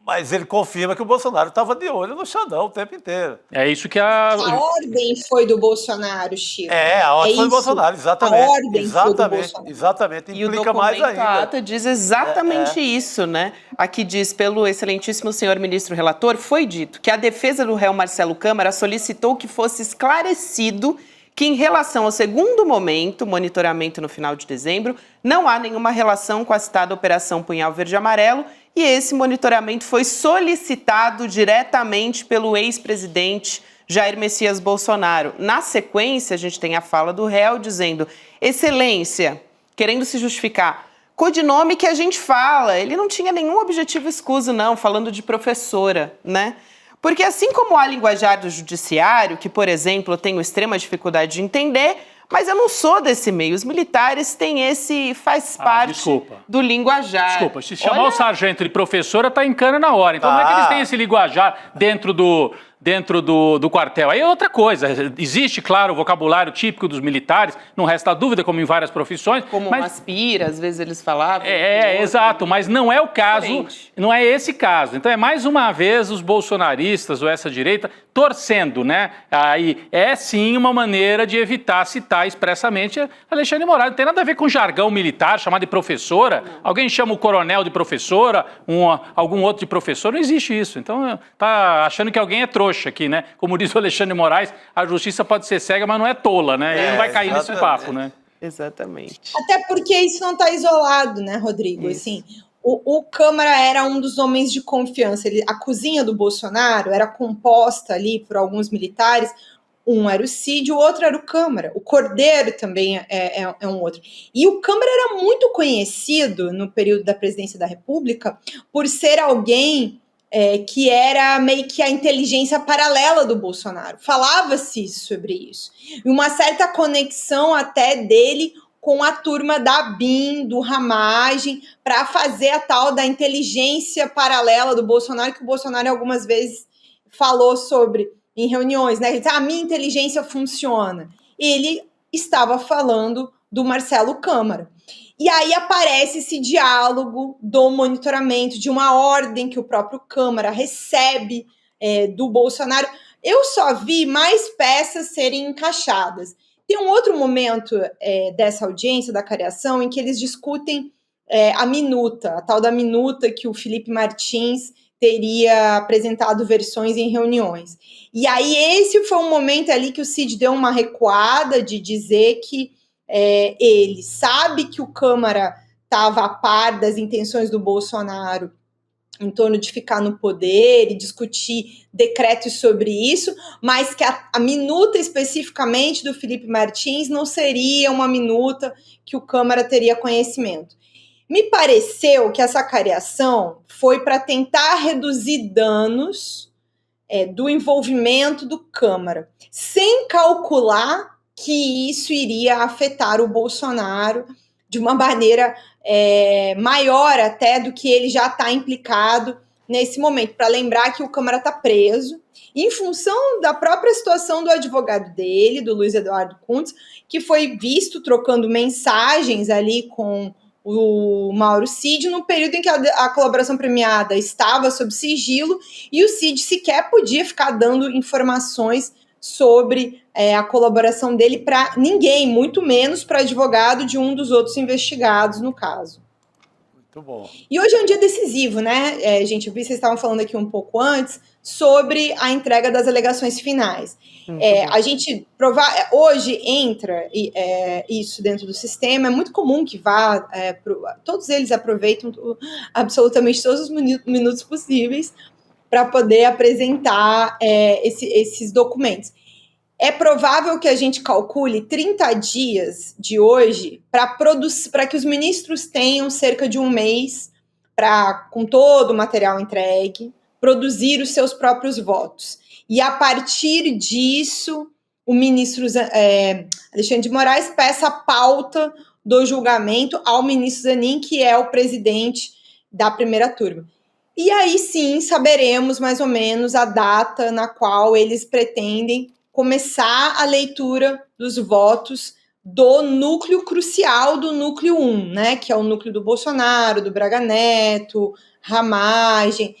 mas ele confirma que o Bolsonaro estava de olho no Xandão o tempo inteiro. É isso que A ordem foi do Bolsonaro, Chico. A ordem foi do isso. Bolsonaro, exatamente. A ordem foi do Bolsonaro. Exatamente. E o Implica mais documento, a ainda. ata diz exatamente isso, né? Aqui diz, pelo excelentíssimo senhor ministro relator, foi dito que a defesa do réu Marcelo Câmara solicitou que fosse esclarecido que em relação ao segundo momento, monitoramento no final de dezembro, não há nenhuma relação com a citada Operação Punhal Verde e Amarelo, e esse monitoramento foi solicitado diretamente pelo ex-presidente Jair Messias Bolsonaro. Na sequência, a gente tem a fala do réu dizendo, excelência, querendo se justificar, codinome que a gente fala, ele não tinha nenhum objetivo escuso não, falando de professora, né? Porque assim como há linguajar do judiciário, que, por exemplo, eu tenho extrema dificuldade de entender, mas eu não sou desse meio. Os militares têm faz parte do linguajar. Desculpa, se chamar o sargento de professora, tá em cana na hora. Então não é que eles têm esse linguajar dentro do quartel. Aí é outra coisa. Existe, claro, o vocabulário típico dos militares, não resta dúvida, como em várias profissões. Como mas... aspira, às vezes eles falavam. Exato, mas não é o caso, não é esse caso. Então é mais uma vez os bolsonaristas ou essa direita torcendo, né? Aí é sim uma maneira de evitar citar expressamente Alexandre de Moraes. Não tem nada a ver com jargão militar, chamado de professora. Não. Alguém chama o coronel de professora, algum outro de professor, não existe isso. Então tá achando que alguém é trouxa aqui, né? Como diz o Alexandre de Moraes, a justiça pode ser cega, mas não é tola, né? Ele não vai cair nesse papo, né? Exatamente. Até porque isso não está isolado, né, Rodrigo? Isso. Assim, o Câmara era um dos homens de confiança. A cozinha do Bolsonaro era composta ali por alguns militares. Um era o Cid, o outro era o Câmara. O Cordeiro também é um outro. E o Câmara era muito conhecido no período da presidência da República por ser alguém que era meio que a inteligência paralela do Bolsonaro. Falava-se sobre isso. E uma certa conexão até dele com a turma da BIM, do Ramagem, para fazer a tal da inteligência paralela do Bolsonaro, que o Bolsonaro algumas vezes falou sobre em reuniões, né? Ele disse, a minha inteligência funciona. Ele estava falando do Marcelo Câmara. E aí aparece esse diálogo do monitoramento, de uma ordem que o próprio Câmara recebe do Bolsonaro. Eu só vi mais peças serem encaixadas. Tem um outro momento dessa audiência, da cariação, em que eles discutem a minuta, a tal da minuta que o Felipe Martins teria apresentado versões em reuniões. E aí esse foi um momento ali que o Cid deu uma recuada de dizer que ele sabe que o Câmara estava a par das intenções do Bolsonaro em torno de ficar no poder e discutir decretos sobre isso, mas que a minuta especificamente do Felipe Martins não seria uma minuta que o Câmara teria conhecimento. Me pareceu que essa cariação foi para tentar reduzir danos do envolvimento do Câmara, sem calcular que isso iria afetar o Bolsonaro de uma maneira maior até do que ele já está implicado nesse momento, para lembrar que o Câmara está preso, em função da própria situação do advogado dele, do Luiz Eduardo Kuntz, que foi visto trocando mensagens ali com o Mauro Cid no período em que a colaboração premiada estava sob sigilo e o Cid sequer podia ficar dando informações sobre a colaboração dele para ninguém, muito menos para advogado de um dos outros investigados no caso. Muito bom. E hoje é um dia decisivo, né? Gente, eu vi que vocês estavam falando aqui um pouco antes sobre a entrega das alegações finais. A gente hoje entra isso dentro do sistema, é muito comum que vá, todos eles aproveitam absolutamente todos os minutos possíveis para poder apresentar esses documentos. É provável que a gente calcule 30 dias de hoje para que os ministros tenham cerca de um mês para, com todo o material entregue, produzir os seus próprios votos. E a partir disso, o ministro Alexandre de Moraes peça a pauta do julgamento ao ministro Zanin, que é o presidente da primeira turma. E aí sim saberemos mais ou menos a data na qual eles pretendem começar a leitura dos votos do núcleo crucial do núcleo 1, né, que é o núcleo do Bolsonaro, do Braga Neto, Ramagem,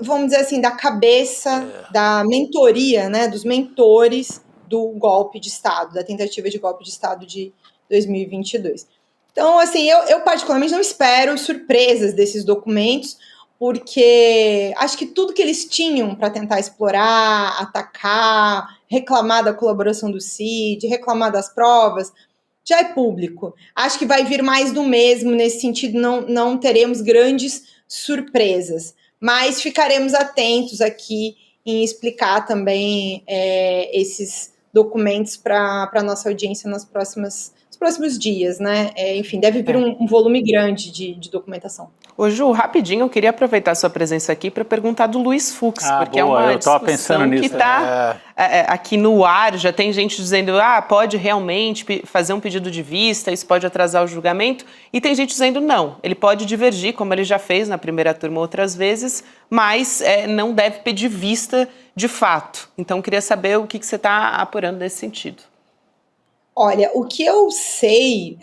vamos dizer assim, da cabeça, da mentoria, né, dos mentores do golpe de Estado, da tentativa de golpe de Estado de 2022. Então, assim, eu particularmente não espero surpresas desses documentos, porque acho que tudo que eles tinham para tentar explorar, atacar, reclamar da colaboração do Cid, reclamar das provas, já é público. Acho que vai vir mais do mesmo, nesse sentido, não teremos grandes surpresas, mas ficaremos atentos aqui em explicar também esses documentos para a nossa audiência nos próximos dias, né? Enfim, deve vir um volume grande de documentação. Ô Ju, rapidinho, eu queria aproveitar a sua presença aqui para perguntar do Luiz Fux, porque boa, é uma eu tava pensando discussão nisso, que está aqui no ar, já tem gente dizendo, pode realmente fazer um pedido de vista, isso pode atrasar o julgamento, e tem gente dizendo não, ele pode divergir, como ele já fez na primeira turma outras vezes, mas não deve pedir vista de fato. Então, queria saber o que você está apurando nesse sentido. Olha, o que eu sei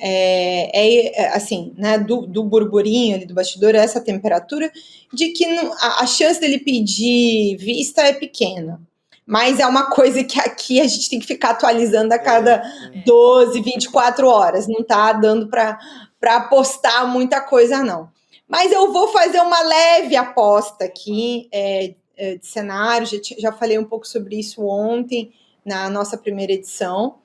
assim, né, do burburinho ali do bastidor, essa temperatura, de que a chance dele pedir vista é pequena. Mas é uma coisa que aqui a gente tem que ficar atualizando a cada 12, 24 horas. Não está dando para apostar muita coisa, não. Mas eu vou fazer uma leve aposta aqui de cenário. Já falei um pouco sobre isso ontem, na nossa primeira edição.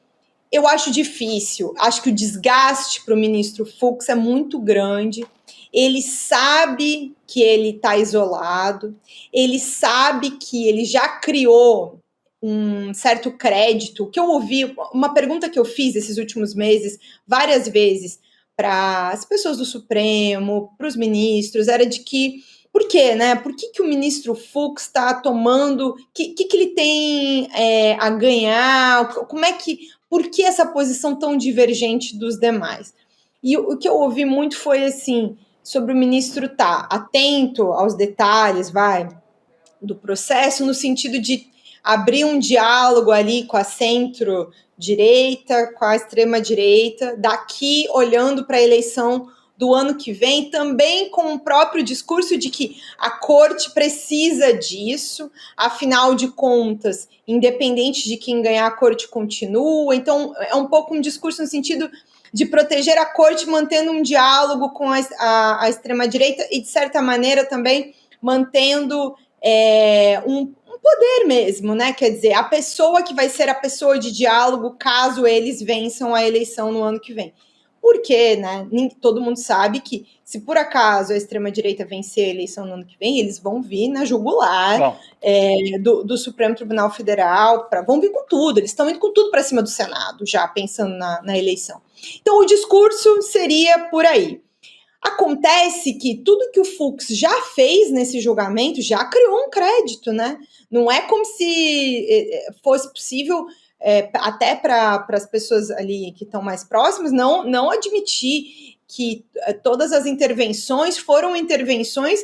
Eu acho difícil, acho que o desgaste para o ministro Fux é muito grande, ele sabe que ele está isolado, ele sabe que ele já criou um certo crédito, que eu ouvi, uma pergunta que eu fiz esses últimos meses, várias vezes, para as pessoas do Supremo, para os ministros, era de que, por quê, né? Por que o ministro Fux está tomando, que ele tem a ganhar, por que essa posição tão divergente dos demais? E o que eu ouvi muito foi assim, sobre o ministro estar atento aos detalhes, do processo, no sentido de abrir um diálogo ali com a centro-direita, com a extrema-direita, daqui olhando para a eleição do ano que vem, também com o próprio discurso de que a corte precisa disso, afinal de contas, independente de quem ganhar, a corte continua. Então, é um pouco um discurso no sentido de proteger a corte, mantendo um diálogo com a extrema-direita e, de certa maneira, também mantendo um poder mesmo, né? Quer dizer, a pessoa que vai ser a pessoa de diálogo caso eles vençam a eleição no ano que vem. Porque, né, todo mundo sabe que se por acaso a extrema-direita vencer a eleição no ano que vem, eles vão vir na jugular do Supremo Tribunal Federal, vão vir com tudo, eles estão indo com tudo para cima do Senado, já pensando na eleição. Então o discurso seria por aí. Acontece que tudo que o Fux já fez nesse julgamento já criou um crédito, né? Não é como se fosse possível... até para as pessoas ali que estão mais próximas, não admitir que todas as intervenções foram intervenções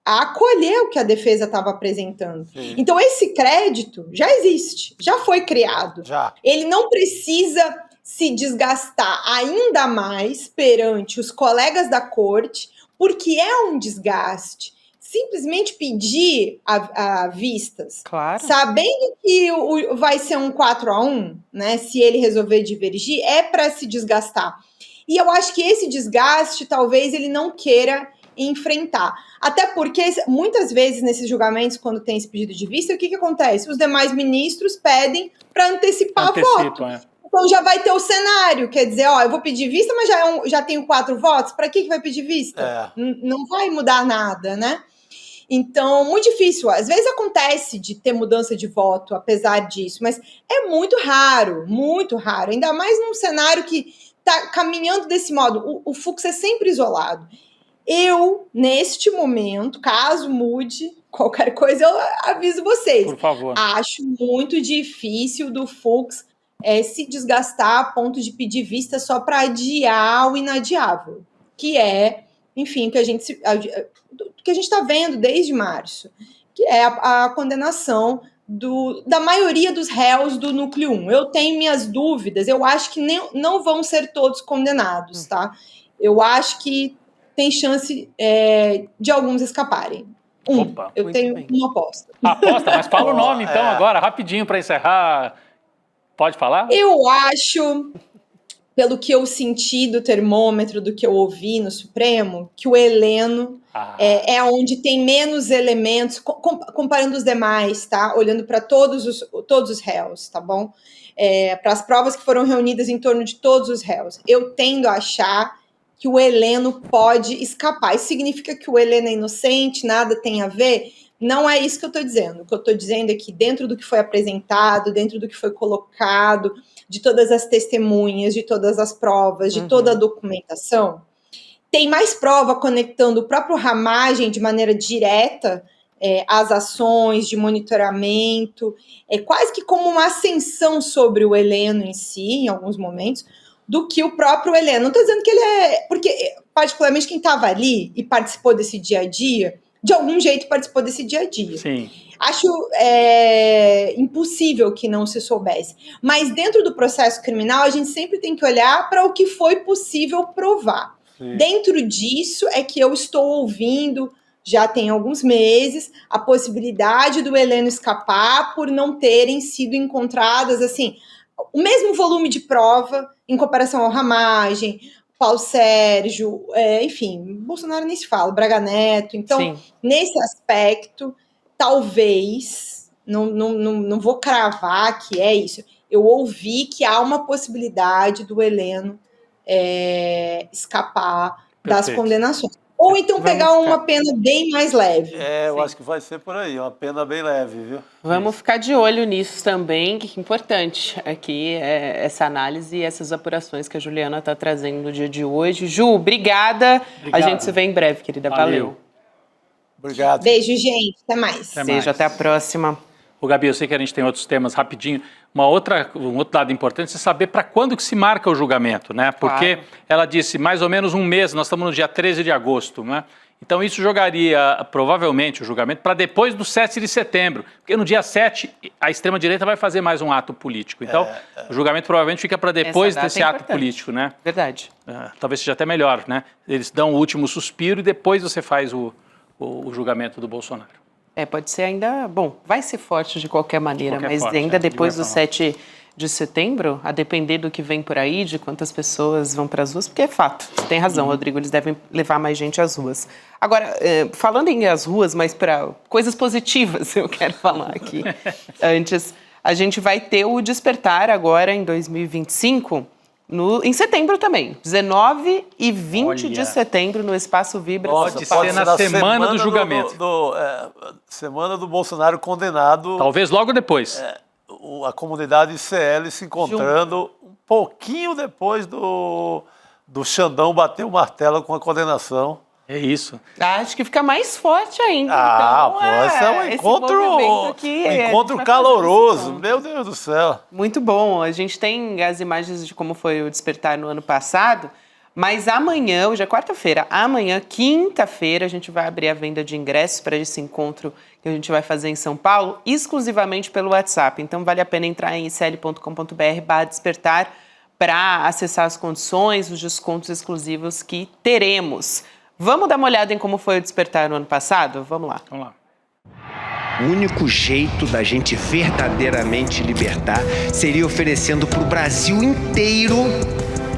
a acolher o que a defesa estava apresentando. Sim. Então, esse crédito já existe, já foi criado. Já. Ele não precisa se desgastar ainda mais perante os colegas da corte, porque é um desgaste. Simplesmente pedir a vistas, Claro. sabendo que vai ser um 4-1, né? Se ele resolver divergir, é para se desgastar. E eu acho que esse desgaste, talvez ele não queira enfrentar. Até porque, muitas vezes, nesses julgamentos, quando tem esse pedido de vista, o que acontece? Os demais ministros pedem para antecipar voto. Então já vai ter o cenário, quer dizer, ó, eu vou pedir vista, mas já tenho 4 votos, para que vai pedir vista? Não vai mudar nada, né? Então, muito difícil. Às vezes acontece de ter mudança de voto, apesar disso, mas é muito raro, ainda mais num cenário que está caminhando desse modo. O Fux é sempre isolado. Eu, neste momento, caso mude qualquer coisa, eu aviso vocês. Por favor. Acho muito difícil do Fux se desgastar a ponto de pedir vista só para adiar o inadiável, que é, enfim, que a gente está vendo desde março, que é a condenação da maioria dos réus do núcleo 1. Eu tenho minhas dúvidas, eu acho que não vão ser todos condenados, tá? Eu acho que tem chance de alguns escaparem. Opa, eu tenho uma aposta. Aposta, mas fala o nome então agora, rapidinho para encerrar. Pode falar? Eu acho, pelo que eu senti do termômetro, do que eu ouvi no Supremo, que o Heleno é onde tem menos elementos, comparando os demais, tá? Olhando para todos os réus, tá bom? Para as provas que foram reunidas em torno de todos os réus. Eu tendo a achar que o Heleno pode escapar. Isso significa que o Heleno é inocente, nada tem a ver? Não é isso que eu estou dizendo. O que eu estou dizendo é que dentro do que foi apresentado, dentro do que foi colocado, de todas as testemunhas, de todas as provas, de toda a documentação, tem mais prova conectando o próprio Ramagem de maneira direta às ações de monitoramento, quase que como uma ascensão sobre o Heleno em si, em alguns momentos, do que o próprio Heleno. Não estou dizendo que ele é... Porque, particularmente, quem estava ali e participou desse dia a dia, de algum jeito participou desse dia a dia. Sim. Acho impossível que não se soubesse. Mas dentro do processo criminal, a gente sempre tem que olhar para o que foi possível provar. Sim. Dentro disso é que eu estou ouvindo, já tem alguns meses, a possibilidade do Heleno escapar por não terem sido encontradas, assim, o mesmo volume de prova em comparação ao Ramagem, Paulo Sérgio, enfim, Bolsonaro nem se fala, Braga Neto. Então, sim, nesse aspecto, talvez, não vou cravar que é isso, eu ouvi que há uma possibilidade do Heleno escapar das condenações. Ou então pegar uma pena bem mais leve. Eu acho que vai ser por aí, uma pena bem leve, viu? Vamos ficar de olho nisso também, que é importante aqui essa análise e essas apurações que a Juliana está trazendo no dia de hoje. Ju, obrigada. A gente se vê em breve, querida. Valeu. Obrigado. Beijo, gente. Até mais. Beijo, até a próxima. Ô, Gabi, eu sei que a gente tem outros temas rapidinho. Um outro dado importante é saber para quando que se marca o julgamento, né? Porque ela disse mais ou menos um mês, nós estamos no dia 13 de agosto, né? Então isso jogaria provavelmente o julgamento para depois do 7 de setembro, porque no dia 7 a extrema-direita vai fazer mais um ato político. Então o julgamento provavelmente fica para depois desse ato político, né? Verdade. Talvez seja até melhor, né? Eles dão o último suspiro e depois você faz o julgamento do Bolsonaro. Pode ser ainda... Bom, vai ser forte de qualquer maneira, mas ainda depois do 7 de setembro, a depender do que vem por aí, de quantas pessoas vão para as ruas, porque é fato, você tem razão, Rodrigo, eles devem levar mais gente às ruas. Agora, falando em as ruas, mas para coisas positivas, eu quero falar aqui. Antes, a gente vai ter o Despertar agora em 2025, em setembro também, 19 e 20 de setembro, no Espaço Vibra. Pode ser na semana do julgamento. Semana do Bolsonaro condenado. Talvez logo depois. A comunidade CL se encontrando um pouquinho depois do Xandão bater o martelo com a condenação. É isso. Acho que fica mais forte ainda. Esse é um encontro caloroso. Meu Deus do céu. Muito bom. A gente tem as imagens de como foi o Despertar no ano passado, Mas amanhã, hoje é quarta-feira, amanhã, quinta-feira, a gente vai abrir a venda de ingressos para esse encontro que a gente vai fazer em São Paulo, exclusivamente pelo WhatsApp. Então, vale a pena entrar em icl.com.br/despertar para acessar as condições, os descontos exclusivos que teremos. Vamos dar uma olhada em como foi o Despertar no ano passado? Vamos lá. Vamos lá. O único jeito da gente verdadeiramente libertar seria oferecendo para o Brasil inteiro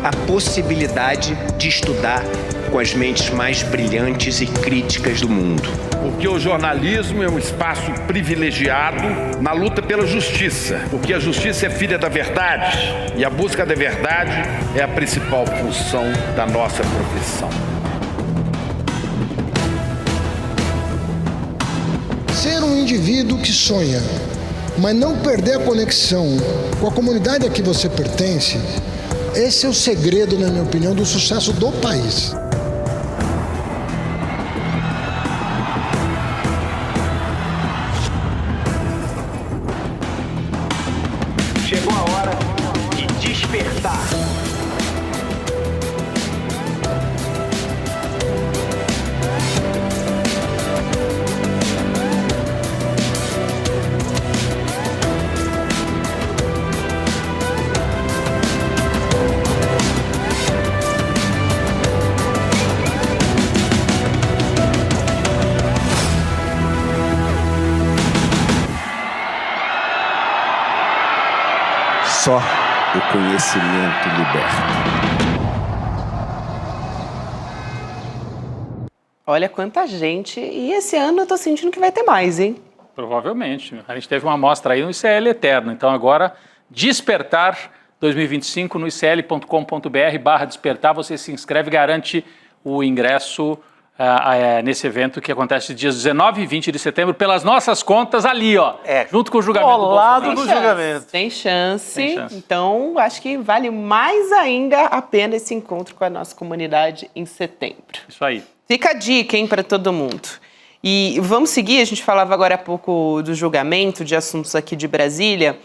a possibilidade de estudar com as mentes mais brilhantes e críticas do mundo. Porque o jornalismo é um espaço privilegiado na luta pela justiça. Porque a justiça é filha da verdade e a busca da verdade é a principal função da nossa profissão. Ser um indivíduo que sonha, mas não perder a conexão com a comunidade a que você pertence, esse é o segredo, na minha opinião, do sucesso do país. Chegou a hora de despertar. Só o conhecimento liberta. Olha quanta gente. E esse ano eu tô sentindo que vai ter mais, hein? Provavelmente. A gente teve uma amostra aí no ICL Eterno. Então agora, Despertar 2025 no icl.com.br/despertar. Você se inscreve e garante o ingresso nesse evento que acontece dias 19 e 20 de setembro, pelas nossas contas ali, ó. Junto com o julgamento do Colado Bolsonaro. no julgamento. Tem chance. Tem chance. Então, acho que vale mais ainda a pena esse encontro com a nossa comunidade em setembro. Isso aí. Fica a dica, hein, para todo mundo. E vamos seguir, a gente falava agora há pouco do julgamento, de assuntos aqui de Brasília.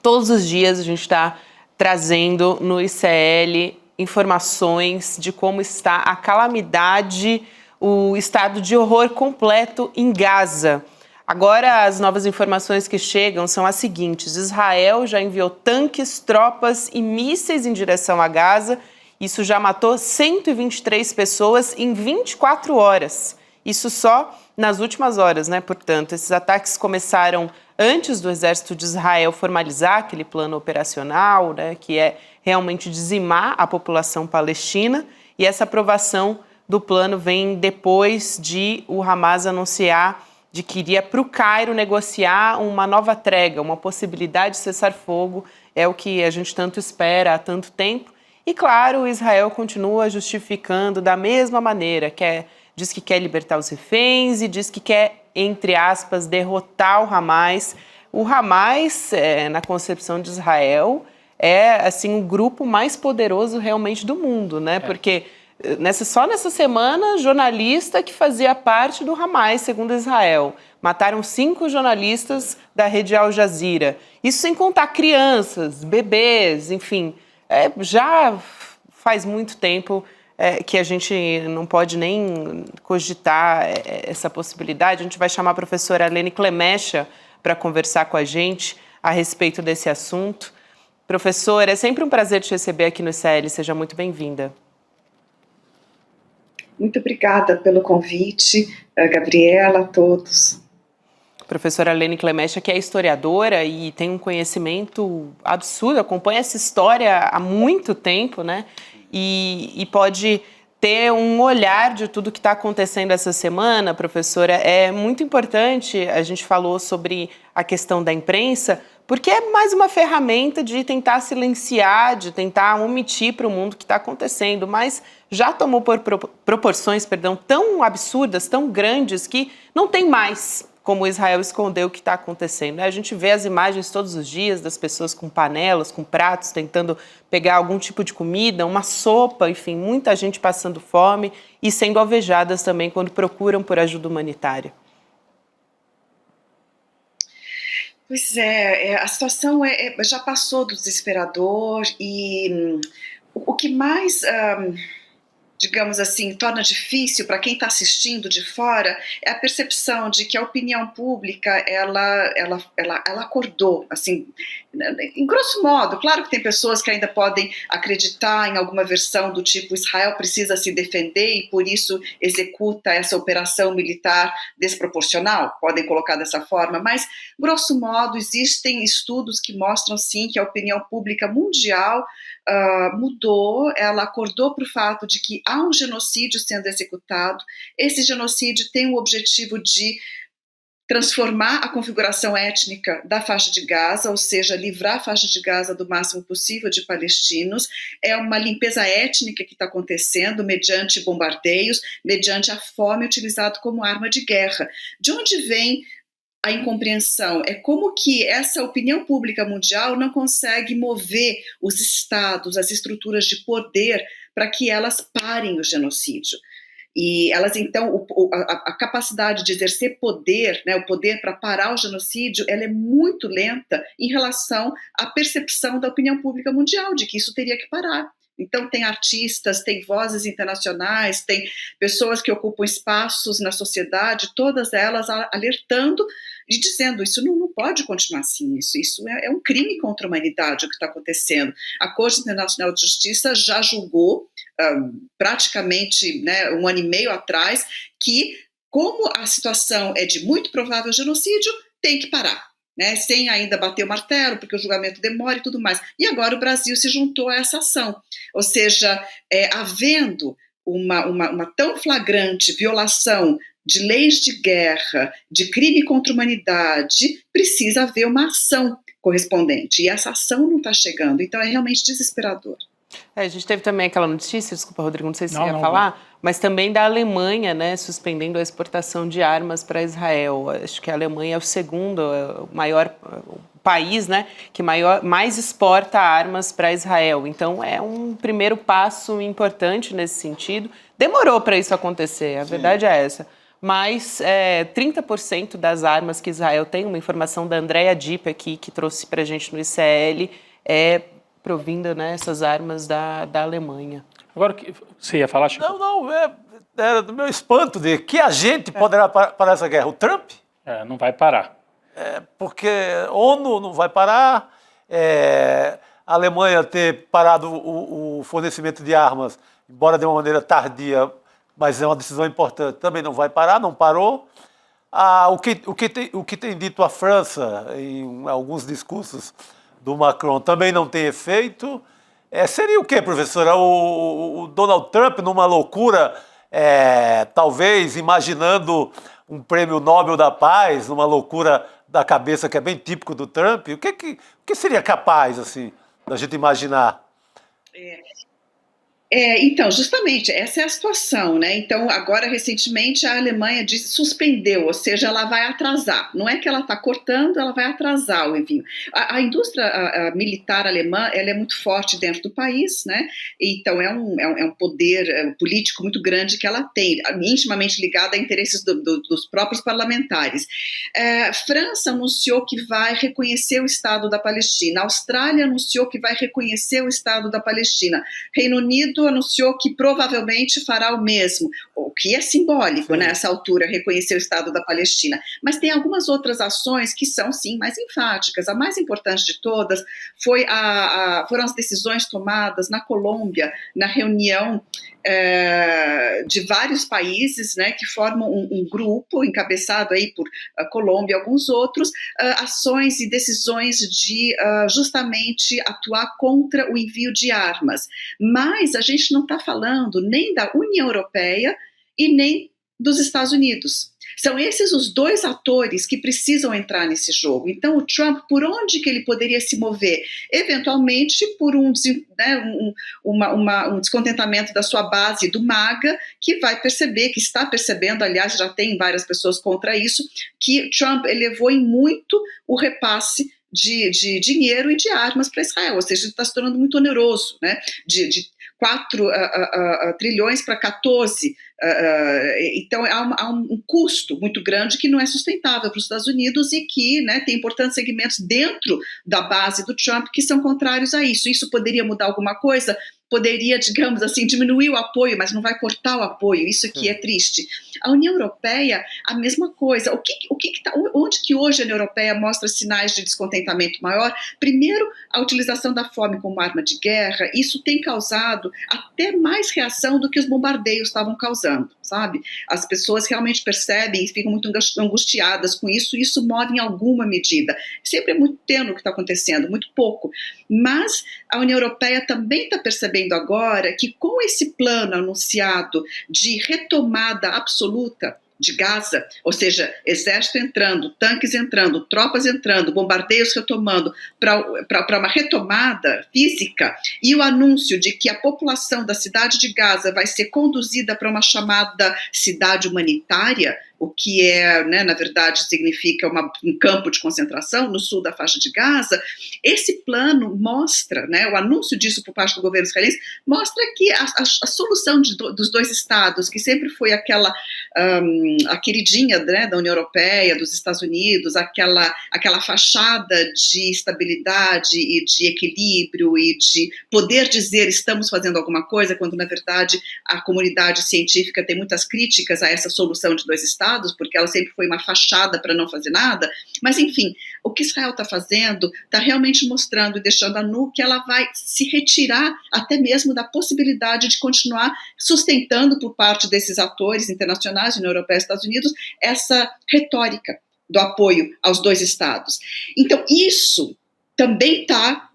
Todos os dias a gente está trazendo no ICL informações de como está a calamidade, o estado de horror completo em Gaza. Agora, as novas informações que chegam são as seguintes: Israel já enviou tanques, tropas e mísseis em direção a Gaza. Isso já matou 123 pessoas em 24 horas. Isso só nas últimas horas, né? Portanto, esses ataques começaram antes do exército de Israel formalizar aquele plano operacional, né, que é realmente dizimar a população palestina. E essa aprovação do plano vem depois de o Hamas anunciar de que iria para o Cairo negociar uma nova trégua, uma possibilidade de cessar fogo. É o que a gente tanto espera há tanto tempo. E, claro, Israel continua justificando da mesma maneira, diz que quer libertar os reféns e diz que quer, entre aspas, derrotar o Hamas. O Hamas, na concepção de Israel, é assim, o grupo mais poderoso realmente do mundo, né? Porque só nessa semana, jornalista que fazia parte do Hamas, segundo Israel, mataram 5 jornalistas da rede Al Jazeera. Isso sem contar crianças, bebês, enfim. Já faz muito tempo que a gente não pode nem cogitar essa possibilidade. A gente vai chamar a professora Arlene Clemecha para conversar com a gente a respeito desse assunto. Professora, é sempre um prazer te receber aqui no ICL. Seja muito bem-vinda. Muito obrigada pelo convite, Gabriela, a todos. Professora Arlene Clemecha, que é historiadora e tem um conhecimento absurdo, acompanha essa história há muito tempo, né? E pode ter um olhar de tudo que está acontecendo essa semana, professora. É muito importante, a gente falou sobre a questão da imprensa, porque é mais uma ferramenta de tentar silenciar, de tentar omitir para o mundo o que está acontecendo, mas já tomou por proporções tão absurdas, tão grandes, que não tem mais como Israel escondeu o que está acontecendo. A gente vê as imagens todos os dias das pessoas com panelas, com pratos, tentando pegar algum tipo de comida, uma sopa, enfim, muita gente passando fome e sendo alvejadas também quando procuram por ajuda humanitária. Pois a situação já passou do desesperador e o que mais, digamos assim, torna difícil para quem está assistindo de fora é a percepção de que a opinião pública, ela acordou, assim, em grosso modo. Claro que tem pessoas que ainda podem acreditar em alguma versão do tipo Israel precisa se defender e por isso executa essa operação militar desproporcional, podem colocar dessa forma, mas grosso modo existem estudos que mostram sim que a opinião pública mundial mudou, ela acordou para o fato de que há um genocídio sendo executado. Esse genocídio tem o objetivo de transformar a configuração étnica da faixa de Gaza, ou seja, livrar a faixa de Gaza do máximo possível de palestinos. É uma limpeza étnica que está acontecendo mediante bombardeios, mediante a fome utilizada como arma de guerra. De onde vem a incompreensão? É como que essa opinião pública mundial não consegue mover os estados, as estruturas de poder para que elas parem o genocídio. E elas, então, a capacidade de exercer poder, né, o poder para parar o genocídio, ela é muito lenta em relação à percepção da opinião pública mundial de que isso teria que parar. Então tem artistas, tem vozes internacionais, tem pessoas que ocupam espaços na sociedade, todas elas alertando e dizendo isso não pode continuar assim, isso é um crime contra a humanidade o que está acontecendo. A Corte Internacional de Justiça já julgou praticamente, né, 1 ano e meio atrás que, como a situação é de muito provável genocídio, tem que parar. Né, sem ainda bater o martelo, porque o julgamento demora e tudo mais. E agora o Brasil se juntou a essa ação. Ou seja, havendo uma tão flagrante violação de leis de guerra, de crime contra a humanidade, precisa haver uma ação correspondente. E essa ação não está chegando. Então é realmente desesperador. A gente teve também aquela notícia, desculpa, Rodrigo, não sei se você ia falar, mas também da Alemanha, né, suspendendo a exportação de armas para Israel. Acho que a Alemanha é o segundo, o maior país, né, que mais exporta armas para Israel. Então, é um primeiro passo importante nesse sentido. Demorou para isso acontecer, a verdade é essa. Mas 30% das armas que Israel tem, uma informação da Andrea Dipp aqui, que trouxe para a gente no ICL, provindo, né, essas armas da Alemanha. Agora, você ia falar, Chico? Não, era do meu espanto de que agente poderá parar essa guerra? O Trump? Não vai parar. Porque a ONU não vai parar, a Alemanha ter parado o fornecimento de armas, embora de uma maneira tardia, mas é uma decisão importante, também não vai parar, não parou. O que tem dito a França em alguns discursos do Macron também não tem efeito. Seria o quê, professora? O Donald Trump, numa loucura, talvez imaginando um prêmio Nobel da Paz, numa loucura da cabeça que é bem típico do Trump, o que seria capaz, assim, da gente imaginar? Então, justamente, essa é a situação, né? Então, agora, recentemente, a Alemanha suspendeu, ou seja, ela vai atrasar. Não é que ela está cortando, ela vai atrasar o envio. A indústria militar alemã, ela é muito forte dentro do país, né? Então, é um poder político muito grande que ela tem, intimamente ligado a interesses dos próprios parlamentares. França anunciou que vai reconhecer o Estado da Palestina. A Austrália anunciou que vai reconhecer o Estado da Palestina. Reino Unido anunciou que provavelmente fará o mesmo, o que é simbólico, nessa altura, reconhecer o Estado da Palestina. Mas tem algumas outras ações que são, sim, mais enfáticas. A mais importante de todas foram as decisões tomadas na Colômbia, na reunião de vários países, né, que formam um grupo encabeçado aí por Colômbia e alguns outros, ações e decisões de justamente atuar contra o envio de armas. Mas a gente não está falando nem da União Europeia e nem dos Estados Unidos. São esses os dois atores que precisam entrar nesse jogo. Então, o Trump, por onde que ele poderia se mover? Eventualmente, por um descontentamento da sua base do MAGA, que vai perceber, que está percebendo, aliás, já tem várias pessoas contra isso, que Trump elevou em muito o repasse de dinheiro e de armas para Israel, ou seja, está se tornando muito oneroso, né? De 4 trilhões para 14. Então, há um custo muito grande que não é sustentável para os Estados Unidos e que, né, tem importantes segmentos dentro da base do Trump que são contrários a isso. Isso poderia mudar alguma coisa? poderia, digamos assim, diminuir o apoio, mas não vai cortar o apoio, isso aqui é triste. A União Europeia, a mesma coisa. Onde que hoje a União Europeia mostra sinais de descontentamento maior? Primeiro, a utilização da fome como arma de guerra, isso tem causado até mais reação do que os bombardeios estavam causando, sabe? As pessoas realmente percebem e ficam muito angustiadas com isso, e isso move em alguma medida. Sempre é muito tênue o que está acontecendo, muito pouco. Mas a União Europeia também está percebendo agora que com esse plano anunciado de retomada absoluta de Gaza, ou seja, exército entrando, tanques entrando, tropas entrando, bombardeios retomando, para uma retomada física, e o anúncio de que a população da cidade de Gaza vai ser conduzida para uma chamada cidade humanitária, o que é, né, na verdade, significa um campo de concentração no sul da faixa de Gaza. Esse plano mostra, né, o anúncio disso por parte do governo israelense, mostra que a solução dos dois estados, que sempre foi a queridinha, né, da União Europeia, dos Estados Unidos, aquela fachada de estabilidade e de equilíbrio e de poder dizer estamos fazendo alguma coisa, quando na verdade a comunidade científica tem muitas críticas a essa solução de dois estados, porque ela sempre foi uma fachada para não fazer nada, mas enfim, o que Israel está fazendo está realmente mostrando e deixando a nu que ela vai se retirar até mesmo da possibilidade de continuar sustentando por parte desses atores internacionais, União Europeia e Estados Unidos, essa retórica do apoio aos dois estados. Então isso também está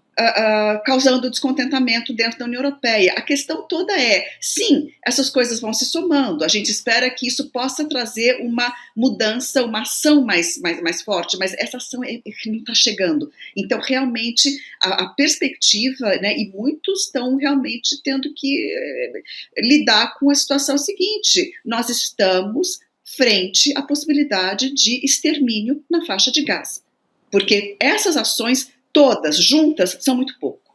causando descontentamento dentro da União Europeia. A questão toda é, sim, essas coisas vão se somando, a gente espera que isso possa trazer uma mudança, uma ação mais forte, mas essa ação não está chegando. Então, realmente, a perspectiva, né, e muitos estão realmente tendo que lidar com a situação seguinte: nós estamos frente à possibilidade de extermínio na faixa de Gaza, porque essas ações todas juntas são muito pouco,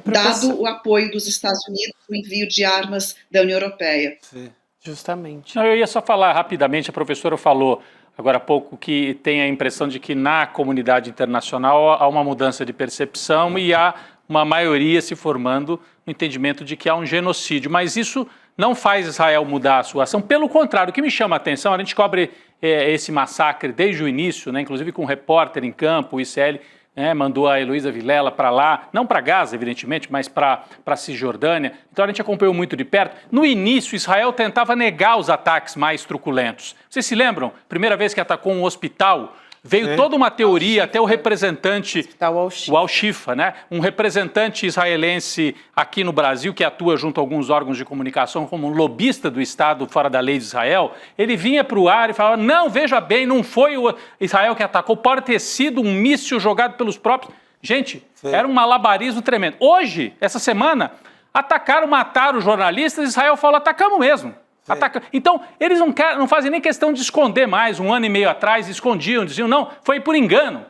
dado o apoio dos Estados Unidos, o envio de armas da União Europeia. Sim. Justamente. Não, eu ia só falar rapidamente, a professora falou agora há pouco que tem a impressão de que na comunidade internacional há uma mudança de percepção e há uma maioria se formando no entendimento de que há um genocídio, mas isso não faz Israel mudar a sua ação, pelo contrário, o que me chama a atenção, a gente cobre esse massacre desde o início, né, inclusive com um repórter em campo, o ICL, mandou a Heloísa Vilela para lá, não para Gaza, evidentemente, mas para a Cisjordânia. Então a gente acompanhou muito de perto. No início, Israel tentava negar os ataques mais truculentos. Vocês se lembram? Primeira vez que atacou um hospital, veio toda uma teoria, até o representante, o Al-Shifa, né? Um representante israelense aqui no Brasil, que atua junto a alguns órgãos de comunicação como um lobista do Estado fora da lei de Israel, ele vinha para o ar e falava, não, veja bem, não foi o Israel que atacou, pode ter sido um míssil jogado pelos próprios... Gente, era um malabarismo tremendo. Hoje, essa semana, mataram jornalistas, Israel falou, atacamos mesmo. Então, eles não fazem nem questão de esconder mais. Um ano e meio atrás, escondiam, diziam, não, foi por engano,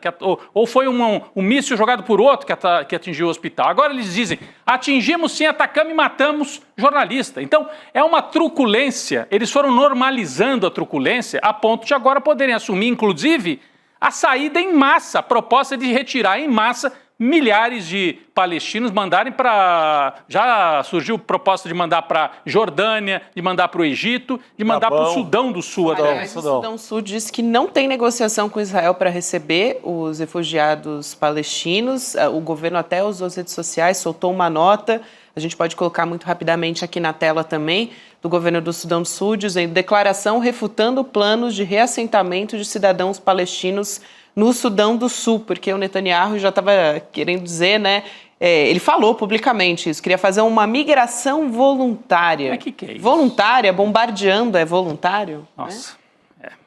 ou foi um míssil jogado por outro que atingiu o hospital. Agora eles dizem, atingimos sim, atacamos e matamos jornalista. Então, é uma truculência, eles foram normalizando a truculência a ponto de agora poderem assumir, inclusive, a saída em massa, a proposta de retirar em massa milhares de palestinos, mandarem para... Já surgiu proposta de mandar para Jordânia, de mandar para o Egito, de mandar para o Sudão do Sul. Aliás, o Sudão do Sul disse que não tem negociação com Israel para receber os refugiados palestinos. O governo até usou as redes sociais, soltou uma nota, a gente pode colocar muito rapidamente aqui na tela também, do governo do Sudão do Sul, dizendo declaração refutando planos de reassentamento de cidadãos palestinos no Sudão do Sul, porque o Netanyahu já estava querendo dizer, né? Ele falou publicamente isso, queria fazer uma migração voluntária. Mas que é isso? Voluntária, bombardeando, é voluntário? Nossa,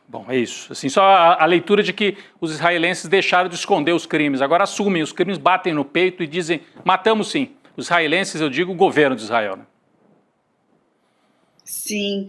bom, é isso. Assim, só a leitura de que os israelenses deixaram de esconder os crimes, agora assumem os crimes, batem no peito e dizem, matamos sim. Os israelenses, eu digo, o governo de Israel, né? Sim,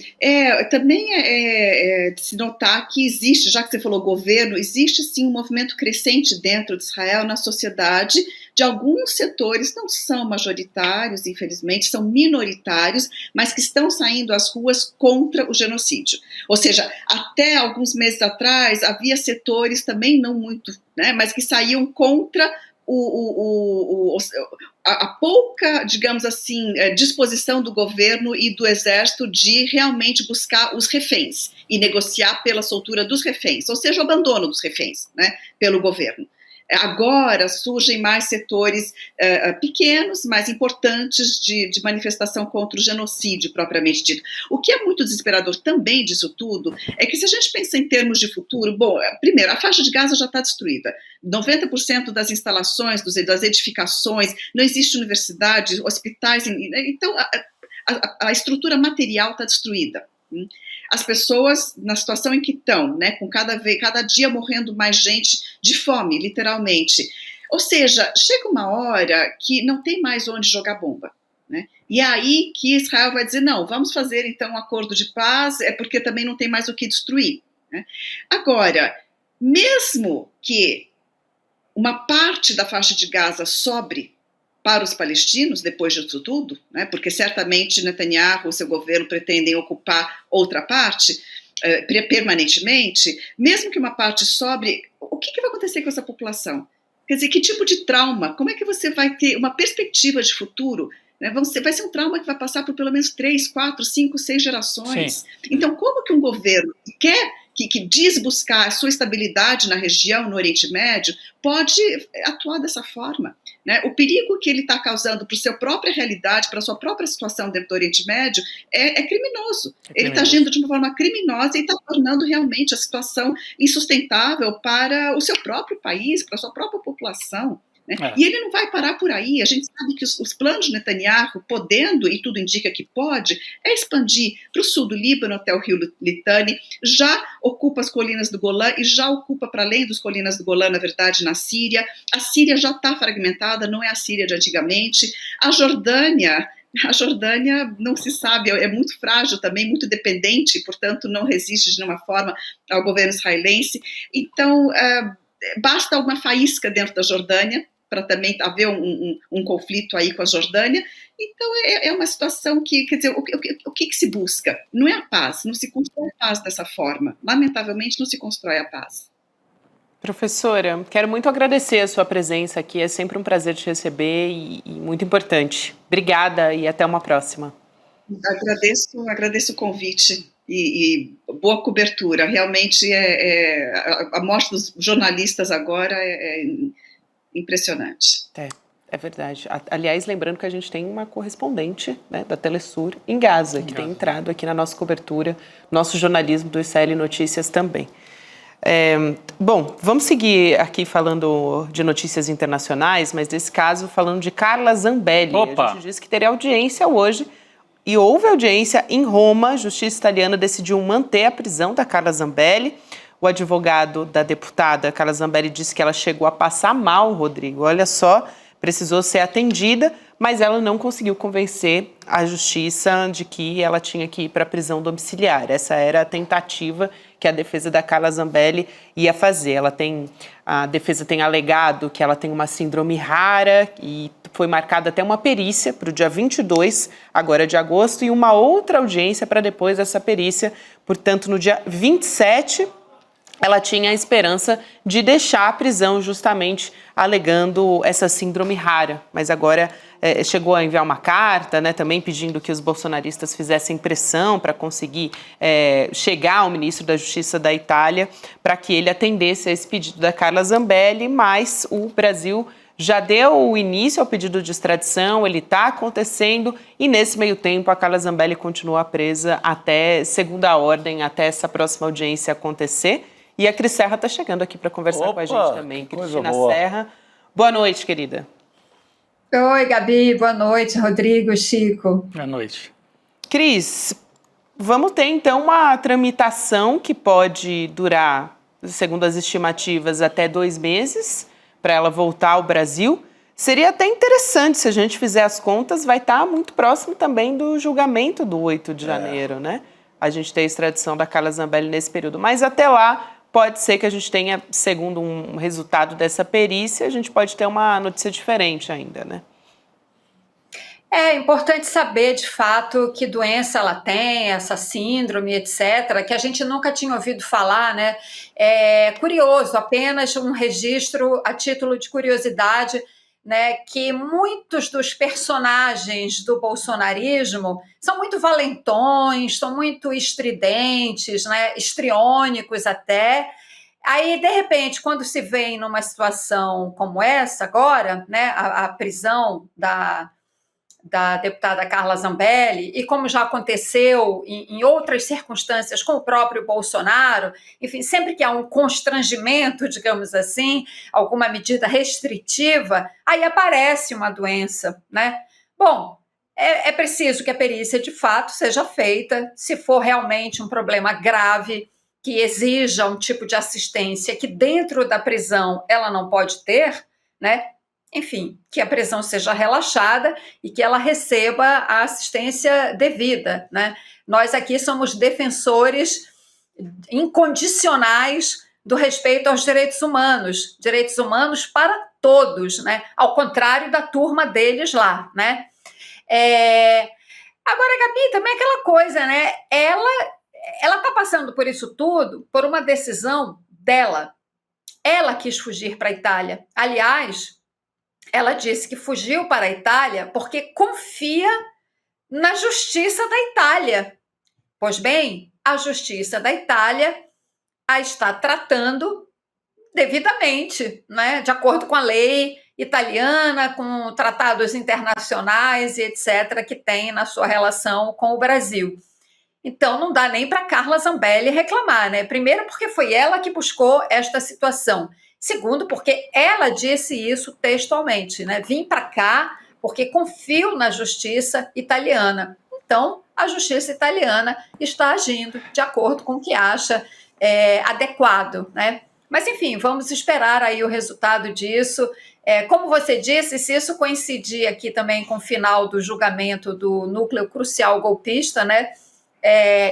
também é de se notar que existe, já que você falou governo, existe sim um movimento crescente dentro de Israel, na sociedade, de alguns setores, não são majoritários, infelizmente, são minoritários, mas que estão saindo às ruas contra o genocídio. Ou seja, até alguns meses atrás, havia setores também não muito, né, mas que saíam contra a pouca, digamos assim, disposição do governo e do exército de realmente buscar os reféns e negociar pela soltura dos reféns, ou seja, o abandono dos reféns, né, pelo governo. Agora surgem mais setores pequenos, mais importantes de manifestação contra o genocídio propriamente dito. O que é muito desesperador também disso tudo é que, se a gente pensa em termos de futuro, bom, primeiro, a faixa de Gaza já está destruída. 90% das instalações, das edificações, não existe universidade, hospitais, então a estrutura material está destruída. As pessoas na situação em que estão, né, com cada dia morrendo mais gente de fome, literalmente. Ou seja, chega uma hora que não tem mais onde jogar bomba, né? E é aí que Israel vai dizer, não, vamos fazer então um acordo de paz, porque também não tem mais o que destruir, né? Agora, mesmo que uma parte da faixa de Gaza sobre para os palestinos, depois disso tudo, né, porque certamente Netanyahu e seu governo pretendem ocupar outra parte permanentemente, mesmo que uma parte sobre, o que vai acontecer com essa população? Quer dizer, que tipo de trauma? Como é que você vai ter uma perspectiva de futuro? Né? Vai ser um trauma que vai passar por pelo menos 3, 4, 5, 6 gerações. Sim. Então, como que um governo que diz buscar a sua estabilidade na região, no Oriente Médio, pode atuar dessa forma? Né? O perigo que ele está causando para a sua própria realidade, para a sua própria situação dentro do Oriente Médio, é criminoso. Ele está agindo de uma forma criminosa e está tornando realmente a situação insustentável para o seu próprio país, para a sua própria população. Né? E ele não vai parar por aí. A gente sabe que os planos de Netanyahu, podendo, e tudo indica que pode, é expandir para o sul do Líbano até o rio Litani, já ocupa as colinas do Golã e já ocupa para além das colinas do Golã, na verdade, na Síria. A Síria já está fragmentada, não é a Síria de antigamente. A Jordânia não se sabe, é muito frágil também, muito dependente, portanto não resiste de nenhuma forma ao governo israelense. Então, basta uma faísca dentro da Jordânia para também haver um conflito aí com a Jordânia. Então é uma situação que, quer dizer, o que se busca? Não é a paz, não se constrói a paz dessa forma. Lamentavelmente não se constrói a paz. Professora, quero muito agradecer a sua presença aqui, é sempre um prazer te receber e muito importante. Obrigada e até uma próxima. Agradeço o convite e boa cobertura. Realmente a morte dos jornalistas agora é impressionante. É verdade. Aliás, lembrando que a gente tem uma correspondente, né, da Telesur em Gaza, que tem entrado aqui na nossa cobertura, nosso jornalismo do ICL Notícias também. Bom, vamos seguir aqui falando de notícias internacionais, mas nesse caso falando de Carla Zambelli. Opa. A gente disse que teria audiência hoje e houve audiência em Roma. A justiça italiana decidiu manter a prisão da Carla Zambelli. O advogado da deputada Carla Zambelli disse que ela chegou a passar mal, Rodrigo. Olha só, precisou ser atendida, mas ela não conseguiu convencer a justiça de que ela tinha que ir para a prisão domiciliar. Essa era a tentativa que a defesa da Carla Zambelli ia fazer. A defesa tem alegado que ela tem uma síndrome rara e foi marcada até uma perícia para o dia 22, agora de agosto, e uma outra audiência para depois dessa perícia. Portanto, no dia 27, ela tinha a esperança de deixar a prisão justamente alegando essa síndrome rara. Mas agora chegou a enviar uma carta, né, também pedindo que os bolsonaristas fizessem pressão para conseguir chegar ao ministro da Justiça da Itália para que ele atendesse a esse pedido da Carla Zambelli, mas o Brasil já deu o início ao pedido de extradição, ele está acontecendo e nesse meio tempo a Carla Zambelli continua presa até segunda ordem, até essa próxima audiência acontecer. E a Cris Serra está chegando aqui para conversar com a gente também. Cristina Serra, boa noite, querida. Oi, Gabi, boa noite, Rodrigo, Chico. Boa noite. Cris, vamos ter então uma tramitação que pode durar, segundo as estimativas, até 2 meses para ela voltar ao Brasil. Seria até interessante, se a gente fizer as contas, vai estar muito próximo também do julgamento do 8 de janeiro, né? A gente tem a extradição da Carla Zambelli nesse período. Mas até lá, pode ser que a gente tenha, segundo um resultado dessa perícia, a gente pode ter uma notícia diferente ainda, né? É importante saber, de fato, que doença ela tem, essa síndrome, etc., que a gente nunca tinha ouvido falar, né? É curioso, apenas um registro a título de curiosidade. né, que muitos dos personagens do bolsonarismo são muito valentões, são muito estridentes, né, histriônicos até. Aí, de repente, quando se vê numa situação como essa agora, né, a prisão da deputada Carla Zambelli, e como já aconteceu em outras circunstâncias com o próprio Bolsonaro, enfim, sempre que há um constrangimento, digamos assim, alguma medida restritiva, aí aparece uma doença, né? Bom, é preciso que a perícia de fato seja feita, se for realmente um problema grave, que exija um tipo de assistência que dentro da prisão ela não pode ter, né? Enfim, que a prisão seja relaxada e que ela receba a assistência devida, né? Nós aqui somos defensores incondicionais do respeito aos direitos humanos para todos, né? Ao contrário da turma deles lá, né? Agora, Gabi, também aquela coisa, né? Ela está passando por isso tudo por uma decisão dela. Ela quis fugir para a Itália. Aliás, ela disse que fugiu para a Itália porque confia na justiça da Itália. Pois bem, a justiça da Itália a está tratando devidamente, né? De acordo com a lei italiana, com tratados internacionais e etc., que tem na sua relação com o Brasil. Então, não dá nem para Carla Zambelli reclamar, né? Primeiro, porque foi ela que buscou esta situação. Segundo, porque ela disse isso textualmente, né? Vim para cá porque confio na justiça italiana. Então, a justiça italiana está agindo de acordo com o que acha adequado, né? Mas, enfim, vamos esperar aí o resultado disso. Como você disse, se isso coincidir aqui também com o final do julgamento do núcleo crucial golpista, né?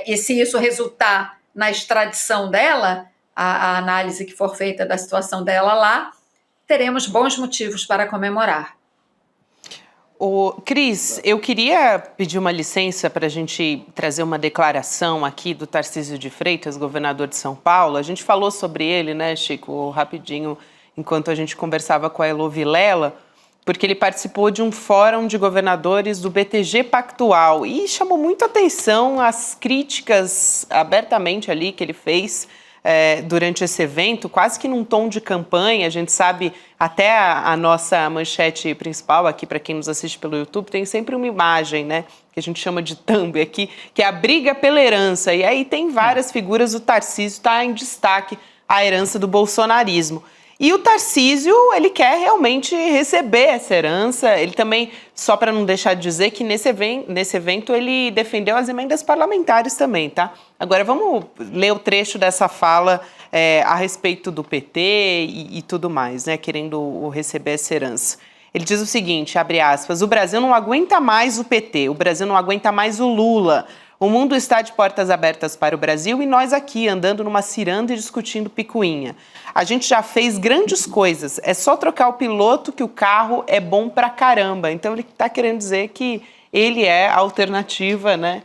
E se isso resultar na extradição dela, a análise que for feita da situação dela lá, teremos bons motivos para comemorar. Cris, eu queria pedir uma licença para a gente trazer uma declaração aqui do Tarcísio de Freitas, governador de São Paulo. A gente falou sobre ele, né, Chico, rapidinho, enquanto a gente conversava com a Elo Vilela, porque ele participou de um fórum de governadores do BTG Pactual e chamou muito atenção as críticas abertamente ali que ele fez durante esse evento, quase que num tom de campanha. A gente sabe, até a nossa manchete principal aqui, para quem nos assiste pelo YouTube, tem sempre uma imagem, né, que a gente chama de thumb aqui, que é a briga pela herança. E aí tem várias figuras, o Tarcísio está em destaque, a herança do bolsonarismo. E o Tarcísio, ele quer realmente receber essa herança. Ele também, só para não deixar de dizer, que nesse evento ele defendeu as emendas parlamentares também, tá? Agora vamos ler o trecho dessa fala a respeito do PT e tudo mais, né? Querendo receber essa herança. Ele diz o seguinte, abre aspas, o Brasil não aguenta mais o PT, o Brasil não aguenta mais o Lula. O mundo está de portas abertas para o Brasil e nós aqui, andando numa ciranda e discutindo picuinha. A gente já fez grandes coisas, é só trocar o piloto que o carro é bom pra caramba. Então ele está querendo dizer que ele é a alternativa, né,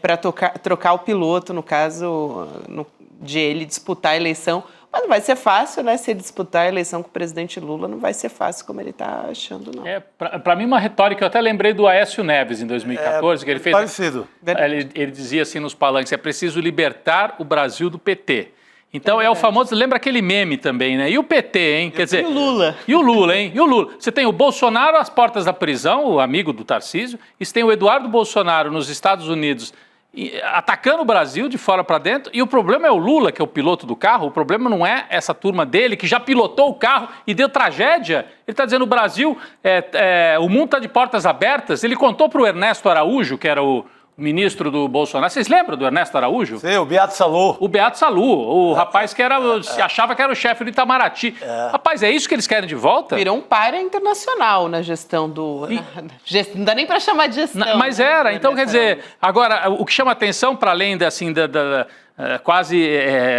para trocar o piloto, no caso de ele disputar a eleição. Mas não vai ser fácil, né? Se ele disputar a eleição com o presidente Lula, não vai ser fácil como ele está achando, não. Para mim, uma retórica, eu até lembrei do Aécio Neves, em 2014, que ele fez... Parecido. Ele dizia assim nos palanques, é preciso libertar o Brasil do PT. Então é o famoso, lembra aquele meme também, né? E o PT, hein? Quer dizer, e o Lula? E o Lula, hein? E o Lula? Você tem o Bolsonaro às portas da prisão, o amigo do Tarcísio, e você tem o Eduardo Bolsonaro nos Estados Unidos atacando o Brasil de fora para dentro, e o problema é o Lula, que é o piloto do carro, o problema não é essa turma dele, que já pilotou o carro e deu tragédia. Ele está dizendo o Brasil, o mundo está de portas abertas. Ele contou para o Ernesto Araújo, que era o ministro do Bolsonaro. Vocês lembram do Ernesto Araújo? Sim, o Beato Salu. O Beato Salu, o rapaz que achava que era o chefe do Itamaraty. Rapaz, é isso que eles querem de volta? Virou um páreo internacional na gestão do... Não dá nem para chamar de gestão. Mas era. Então, quer dizer, agora, o que chama atenção, para além assim, quase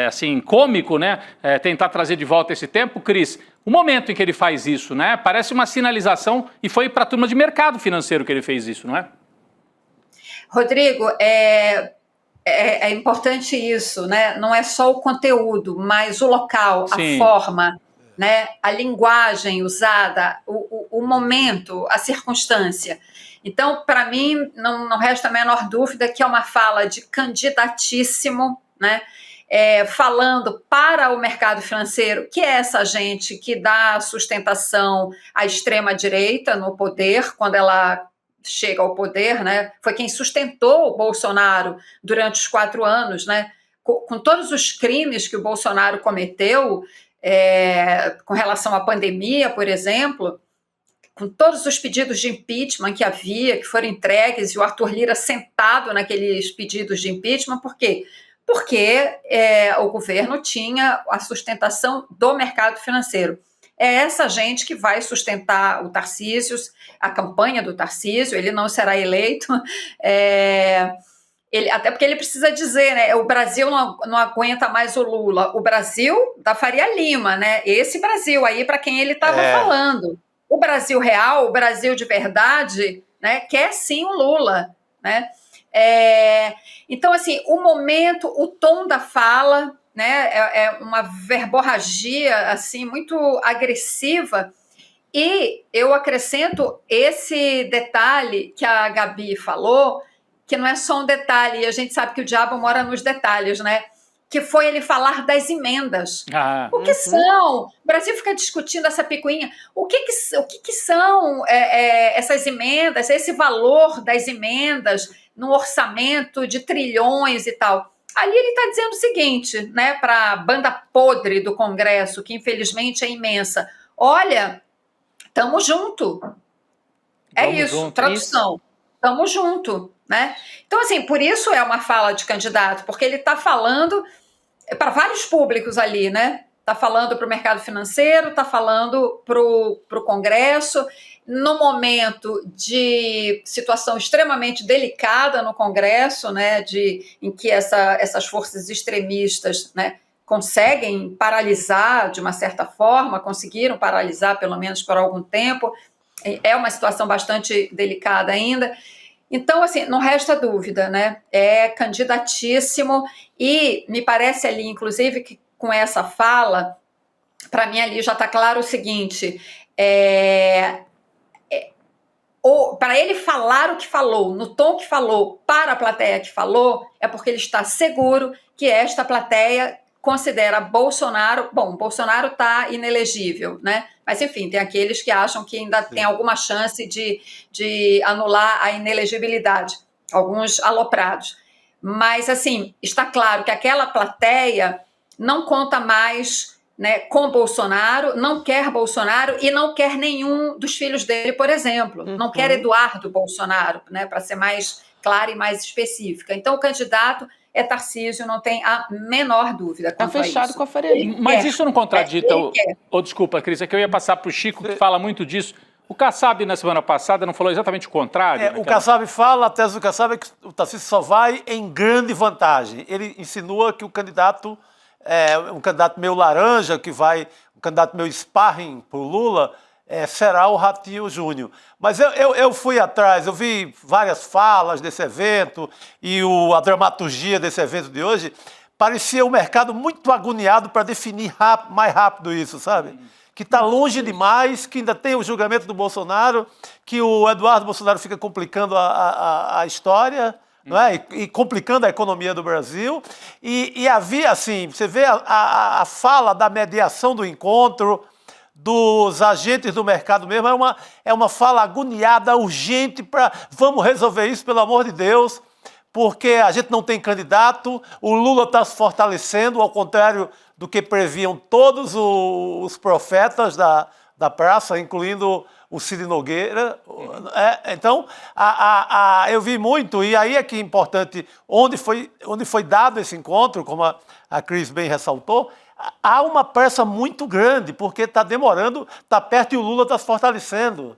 assim, cômico, né? Tentar trazer de volta esse tempo, Cris, o momento em que ele faz isso, né? Parece uma sinalização, e foi para a turma de mercado financeiro que ele fez isso, não é? Rodrigo, é importante isso, né? Não é só o conteúdo, mas o local, sim, a forma. né, a linguagem usada, o momento, a circunstância. Então, para mim, não resta a menor dúvida que é uma fala de candidatíssimo, né, falando para o mercado financeiro, que é essa gente que dá sustentação à extrema-direita no poder, quando ela chega ao poder, né, foi quem sustentou o Bolsonaro durante os 4 anos, né, com todos os crimes que o Bolsonaro cometeu, com relação à pandemia, por exemplo, com todos os pedidos de impeachment que havia, que foram entregues, e o Arthur Lira sentado naqueles pedidos de impeachment, por quê? Porque o governo tinha a sustentação do mercado financeiro. É essa gente que vai sustentar o Tarcísio, a campanha do Tarcísio, ele não será eleito, até porque ele precisa dizer, né, o Brasil não aguenta mais o Lula, o Brasil da Faria Lima, né, esse Brasil aí para quem ele estava falando. O Brasil real, o Brasil de verdade, né, quer sim o Lula, né? Então, assim, o momento, o tom da fala, né, é uma verborragia assim, muito agressiva, e eu acrescento esse detalhe que a Gabi falou, que não é só um detalhe, e a gente sabe que o diabo mora nos detalhes, né? Que foi ele falar das emendas. O que são? O Brasil fica discutindo essa picuinha. O que são essas emendas, esse valor das emendas no orçamento de trilhões e tal? Ali ele está dizendo o seguinte, né, para a banda podre do Congresso, que infelizmente é imensa. Olha, tamo junto. Tradução. Tamo junto, né? Então, assim, por isso é uma fala de candidato, porque ele está falando para vários públicos ali, né? Está falando para o mercado financeiro, está falando para o Congresso, no momento de situação extremamente delicada no Congresso, né? Em que essas forças extremistas, né, conseguem paralisar de uma certa forma, conseguiram paralisar pelo menos por algum tempo. É uma situação bastante delicada ainda. Então, assim, não resta dúvida, né? É candidatíssimo, e me parece ali, inclusive, que com essa fala, para mim ali já está claro o seguinte, para ele falar o que falou, no tom que falou, para a plateia que falou, é porque ele está seguro que esta plateia considera Bolsonaro... Bom, Bolsonaro está inelegível, né? Mas, enfim, tem aqueles que acham que ainda tem alguma chance de anular a inelegibilidade, alguns aloprados. Mas, assim, está claro que aquela plateia não conta mais, né, com Bolsonaro, não quer Bolsonaro e não quer nenhum dos filhos dele, por exemplo. Não quer Eduardo Bolsonaro, né, para ser mais clara e mais específica. Então, o candidato é Tarcísio, não tem a menor dúvida. Está fechado com a Faria Lima. Mas isso não contradita... Desculpa, Cris, é que eu ia passar para o Chico, que fala muito disso. O Kassab, na semana passada, não falou exatamente o contrário? O Kassab fala, a tese do Kassab é que o Tarcísio só vai em grande vantagem. Ele insinua que o candidato um candidato meio laranja, um candidato meio sparring para o Lula, será o Ratinho Júnior. Mas eu fui atrás, eu vi várias falas desse evento e a dramaturgia desse evento de hoje. Parecia um mercado muito agoniado para definir mais rápido isso, sabe? Que está longe demais, que ainda tem o julgamento do Bolsonaro, que o Eduardo Bolsonaro fica complicando a história, não é? E complicando a economia do Brasil. E havia, assim, você vê a fala da mediação do encontro, dos agentes do mercado mesmo, é uma fala agoniada, urgente, para vamos resolver isso, pelo amor de Deus, porque a gente não tem candidato, o Lula está se fortalecendo, ao contrário do que previam todos os profetas da praça, incluindo o Cid Nogueira. Então, eu vi muito, e aí é que é importante, onde foi dado esse encontro, como a Cris bem ressaltou, há uma pressa muito grande, porque está demorando, está perto e o Lula está se fortalecendo.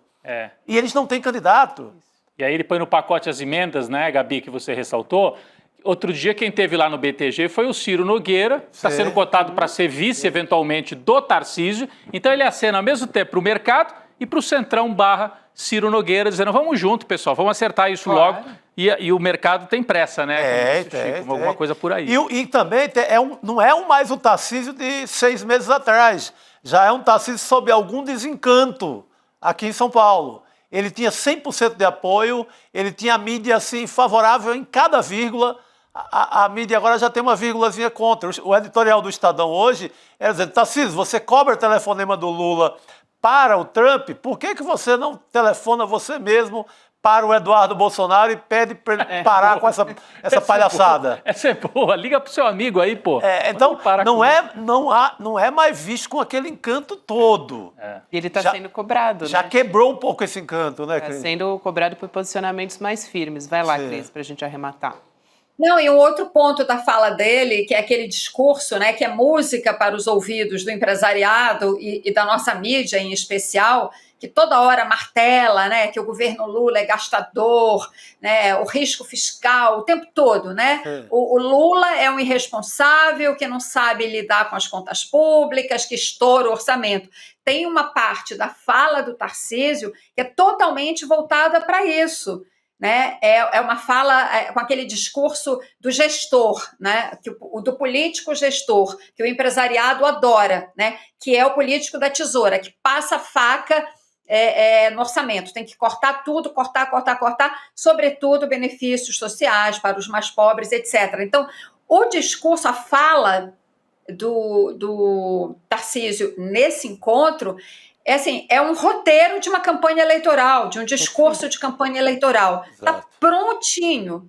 E eles não têm candidato. E aí ele põe no pacote as emendas, né, Gabi, que você ressaltou. Outro dia quem teve lá no BTG foi o Ciro Nogueira, está sendo cotado para ser vice, eventualmente, do Tarcísio. Então ele acena ao mesmo tempo para o mercado e para o Centrão / Ciro Nogueira, dizendo, vamos junto, pessoal, vamos acertar isso logo. E o mercado tem pressa, né? Tem. Alguma coisa por aí. E também não é mais o Tarcísio de 6 meses atrás. já é um Tarcísio sob algum desencanto aqui em São Paulo. Ele tinha 100% de apoio, ele tinha a mídia assim, favorável em cada vírgula. A mídia agora já tem uma vírgulazinha contra. O editorial do Estadão hoje era dizendo: Tarcísio, você cobra o telefonema do Lula para o Trump, por que você não telefona você mesmo para o Eduardo Bolsonaro e pede para ele parar com essa palhaçada? Essa é boa, liga pro seu amigo aí, pô. Então, não é mais visto com aquele encanto todo. E ele está sendo cobrado, Já né? quebrou um pouco esse encanto, né, Cris? Está sendo cobrado por posicionamentos mais firmes. Vai lá, Cris, para a gente arrematar. Não, e um outro ponto da fala dele, que é aquele discurso, né, que é música para os ouvidos do empresariado e da nossa mídia em especial, que toda hora martela, né, que o governo Lula é gastador, né, o risco fiscal, o tempo todo, né? O Lula é um irresponsável que não sabe lidar com as contas públicas, que estoura o orçamento. Tem uma parte da fala do Tarcísio que é totalmente voltada para isso. Né? É uma fala com aquele discurso do gestor, né? Do político gestor, que o empresariado adora, né? Que é o político da tesoura, que passa a faca no orçamento, tem que cortar tudo, cortar, sobretudo benefícios sociais para os mais pobres, etc. Então, o discurso, a fala do Tarcísio nesse encontro é um roteiro de uma campanha eleitoral, de um discurso de campanha eleitoral. Está prontinho.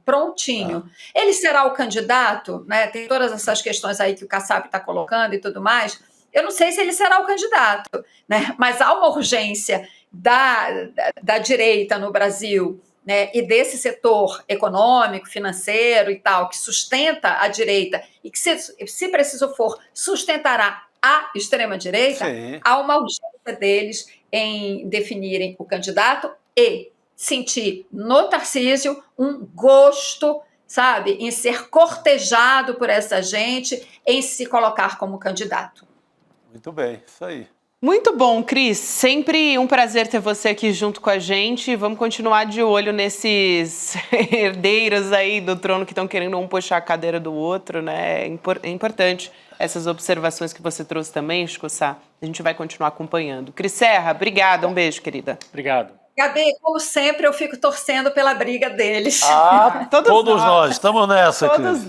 Ele será o candidato, né? Tem todas essas questões aí que o Kassab está colocando e tudo mais. Eu não sei se ele será o candidato, né? Mas há uma urgência da direita no Brasil, né? E desse setor econômico, financeiro e tal, que sustenta a direita e que, se preciso for, sustentará a extrema-direita. Há uma urgência deles em definirem o candidato e sentir no Tarcísio um gosto, sabe, em ser cortejado por essa gente, em se colocar como candidato. Muito bem, isso aí. Muito bom, Cris. Sempre um prazer ter você aqui junto com a gente. Vamos continuar de olho nesses herdeiros aí do trono que estão querendo um puxar a cadeira do outro, né? É importante essas observações que você trouxe também, Chico Sá. A gente vai continuar acompanhando. Cris Serra, obrigada. Um beijo, querida. Obrigado. Gabi, como sempre, eu fico torcendo pela briga deles. Todos nós, estamos nessa, Cris.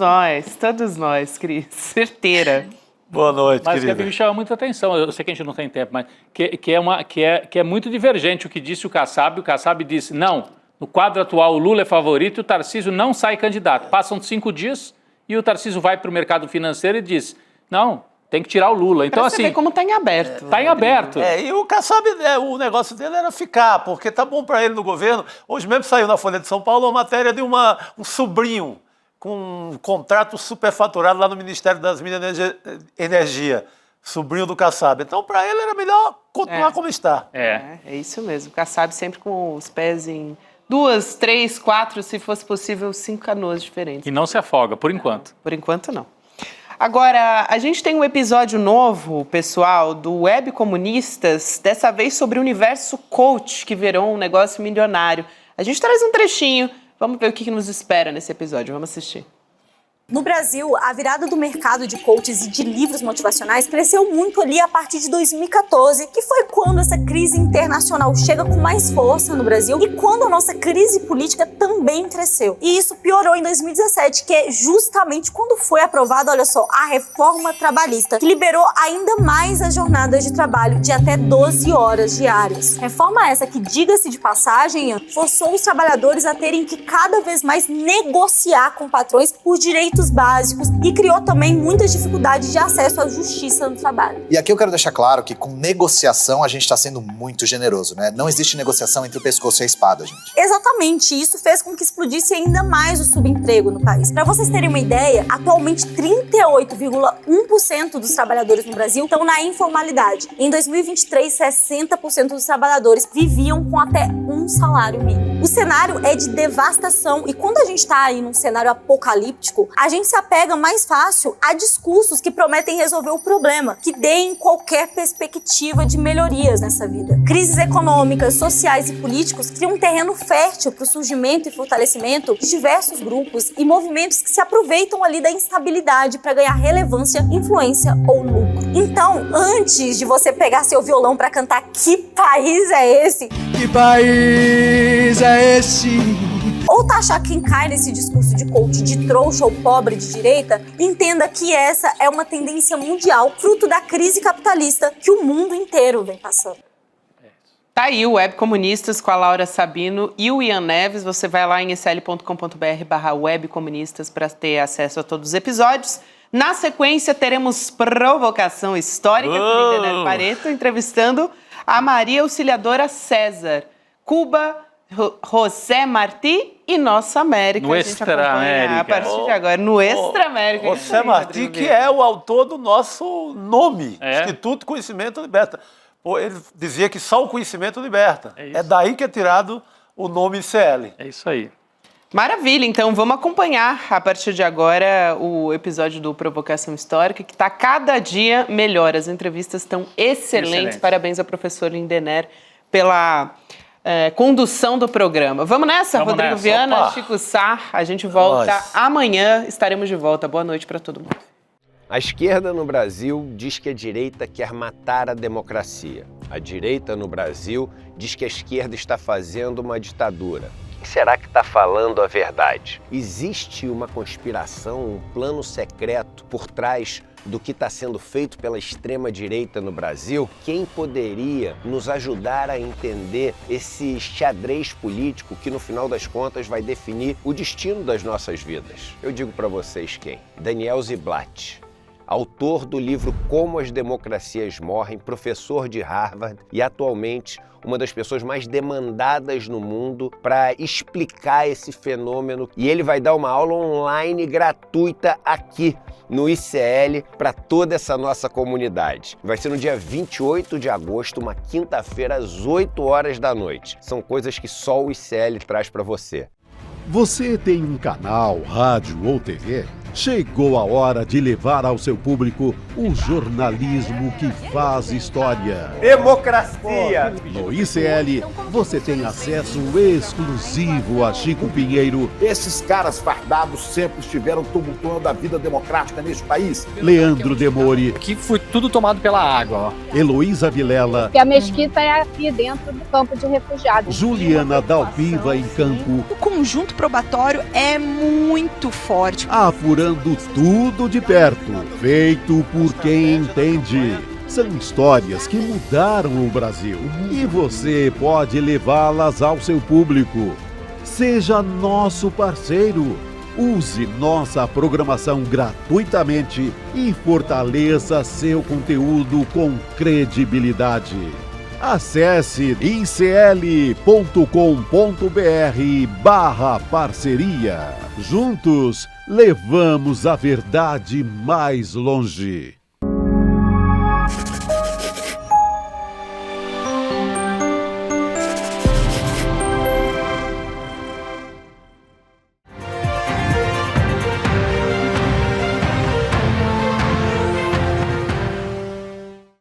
Todos nós, Cris. Certeira. Boa noite, mas querida. Gabi, me chama muita atenção, eu sei que a gente não tem tempo, mas que é muito divergente o que disse o Kassab. O Kassab disse, não, no quadro atual o Lula é favorito e o Tarcísio não sai candidato. Passam 5 dias e o Tarcísio vai para o mercado financeiro e diz, não, tem que tirar o Lula. Então, assim, você vê como está em aberto. Está em aberto. E o Kassab, o negócio dele era ficar, porque tá bom para ele no governo. Hoje mesmo saiu na Folha de São Paulo uma matéria de um sobrinho com um contrato superfaturado lá no Ministério das Minas e Energia, sobrinho do Kassab. Então, para ele era melhor continuar como está. É isso mesmo. O Kassab sempre com os pés em 2, 3, 4, se fosse possível, 5 canoas diferentes. E não se afoga, por enquanto. Por enquanto, não. Agora, a gente tem um episódio novo, pessoal, do Web Comunistas, dessa vez sobre o universo coach, que virou um negócio milionário. A gente traz um trechinho. Vamos ver o que nos espera nesse episódio. Vamos assistir. No Brasil, a virada do mercado de coaches e de livros motivacionais cresceu muito ali a partir de 2014, que foi quando essa crise internacional chega com mais força no Brasil e quando a nossa crise política também cresceu. E isso piorou em 2017, que é justamente quando foi aprovada, olha só, a reforma trabalhista, que liberou ainda mais as jornadas de trabalho de até 12 horas diárias. Reforma essa que, diga-se de passagem, forçou os trabalhadores a terem que cada vez mais negociar com patrões por direitos básicos e criou também muitas dificuldades de acesso à justiça no trabalho. E aqui eu quero deixar claro que com negociação a gente está sendo muito generoso, né? Não existe negociação entre o pescoço e a espada, gente. Exatamente, isso fez com que explodisse ainda mais o subemprego no país. Para vocês terem uma ideia, atualmente 38,1% dos trabalhadores no Brasil estão na informalidade. Em 2023, 60% dos trabalhadores viviam com até um salário mínimo. O cenário é de devastação e quando a gente está aí num cenário apocalíptico, a gente se apega mais fácil a discursos que prometem resolver o problema, que deem qualquer perspectiva de melhorias nessa vida. Crises econômicas, sociais e políticos criam um terreno fértil para o surgimento e fortalecimento de diversos grupos e movimentos que se aproveitam ali da instabilidade para ganhar relevância, influência ou lucro. Então, antes de você pegar seu violão pra cantar Que País é Esse? Que país é esse? Ou taxar quem cai nesse discurso de coach de trouxa ou pobre de direita, entenda que essa é uma tendência mundial, fruto da crise capitalista que o mundo inteiro vem passando. Tá aí o Web Comunistas com a Laura Sabino e o Ian Neves. Você vai lá em sl.com.br/webcomunistas para ter acesso a todos os episódios. Na sequência, teremos Provocação Histórica com o Lindenberg Pareto, entrevistando a Maria Auxiliadora César, Cuba, José Martí e Nossa América. Nuestra América. A partir de agora, Nuestra América. José Martí, que é o autor do nosso nome, Instituto Conhecimento Liberta. Ele dizia que só o conhecimento liberta. É daí que é tirado o nome ICL. É isso aí. Maravilha, então vamos acompanhar a partir de agora o episódio do Provocação Histórica, que está cada dia melhor. As entrevistas estão excelentes. Parabéns ao professor Lindenberg pela condução do programa. Vamos nessa, Rodrigo Viana, Chico Sá. A gente volta amanhã, estaremos de volta. Boa noite para todo mundo. A esquerda no Brasil diz que a direita quer matar a democracia. A direita no Brasil diz que a esquerda está fazendo uma ditadura. Quem será que está falando a verdade? Existe uma conspiração, um plano secreto por trás do que está sendo feito pela extrema-direita no Brasil? Quem poderia nos ajudar a entender esse xadrez político que, no final das contas, vai definir o destino das nossas vidas? Eu digo para vocês quem? Daniel Ziblatt, autor do livro Como as Democracias Morrem, professor de Harvard e atualmente uma das pessoas mais demandadas no mundo para explicar esse fenômeno. E ele vai dar uma aula online gratuita aqui no ICL para toda essa nossa comunidade. Vai ser no dia 28 de agosto, uma quinta-feira, às 8 horas da noite. São coisas que só o ICL traz para você. Você tem um canal, rádio ou TV? Chegou a hora de levar ao seu público o jornalismo que faz história. Democracia! No ICL, você tem acesso exclusivo a Chico Pinheiro. Esses caras fardados sempre estiveram tumultuando a vida democrática neste país. Leandro Demore. Que foi tudo tomado pela água. Heloísa Vilela. Que a mesquita é aqui dentro do campo de refugiados. Juliana Dalpiva em campo. O conjunto probatório é muito forte. Apurando tudo de perto, feito por quem entende. São histórias que mudaram o Brasil e você pode levá-las ao seu público. Seja nosso parceiro. Use nossa programação gratuitamente e fortaleça seu conteúdo com credibilidade. Acesse icl.com.br/parceria. Juntos, levamos a verdade mais longe.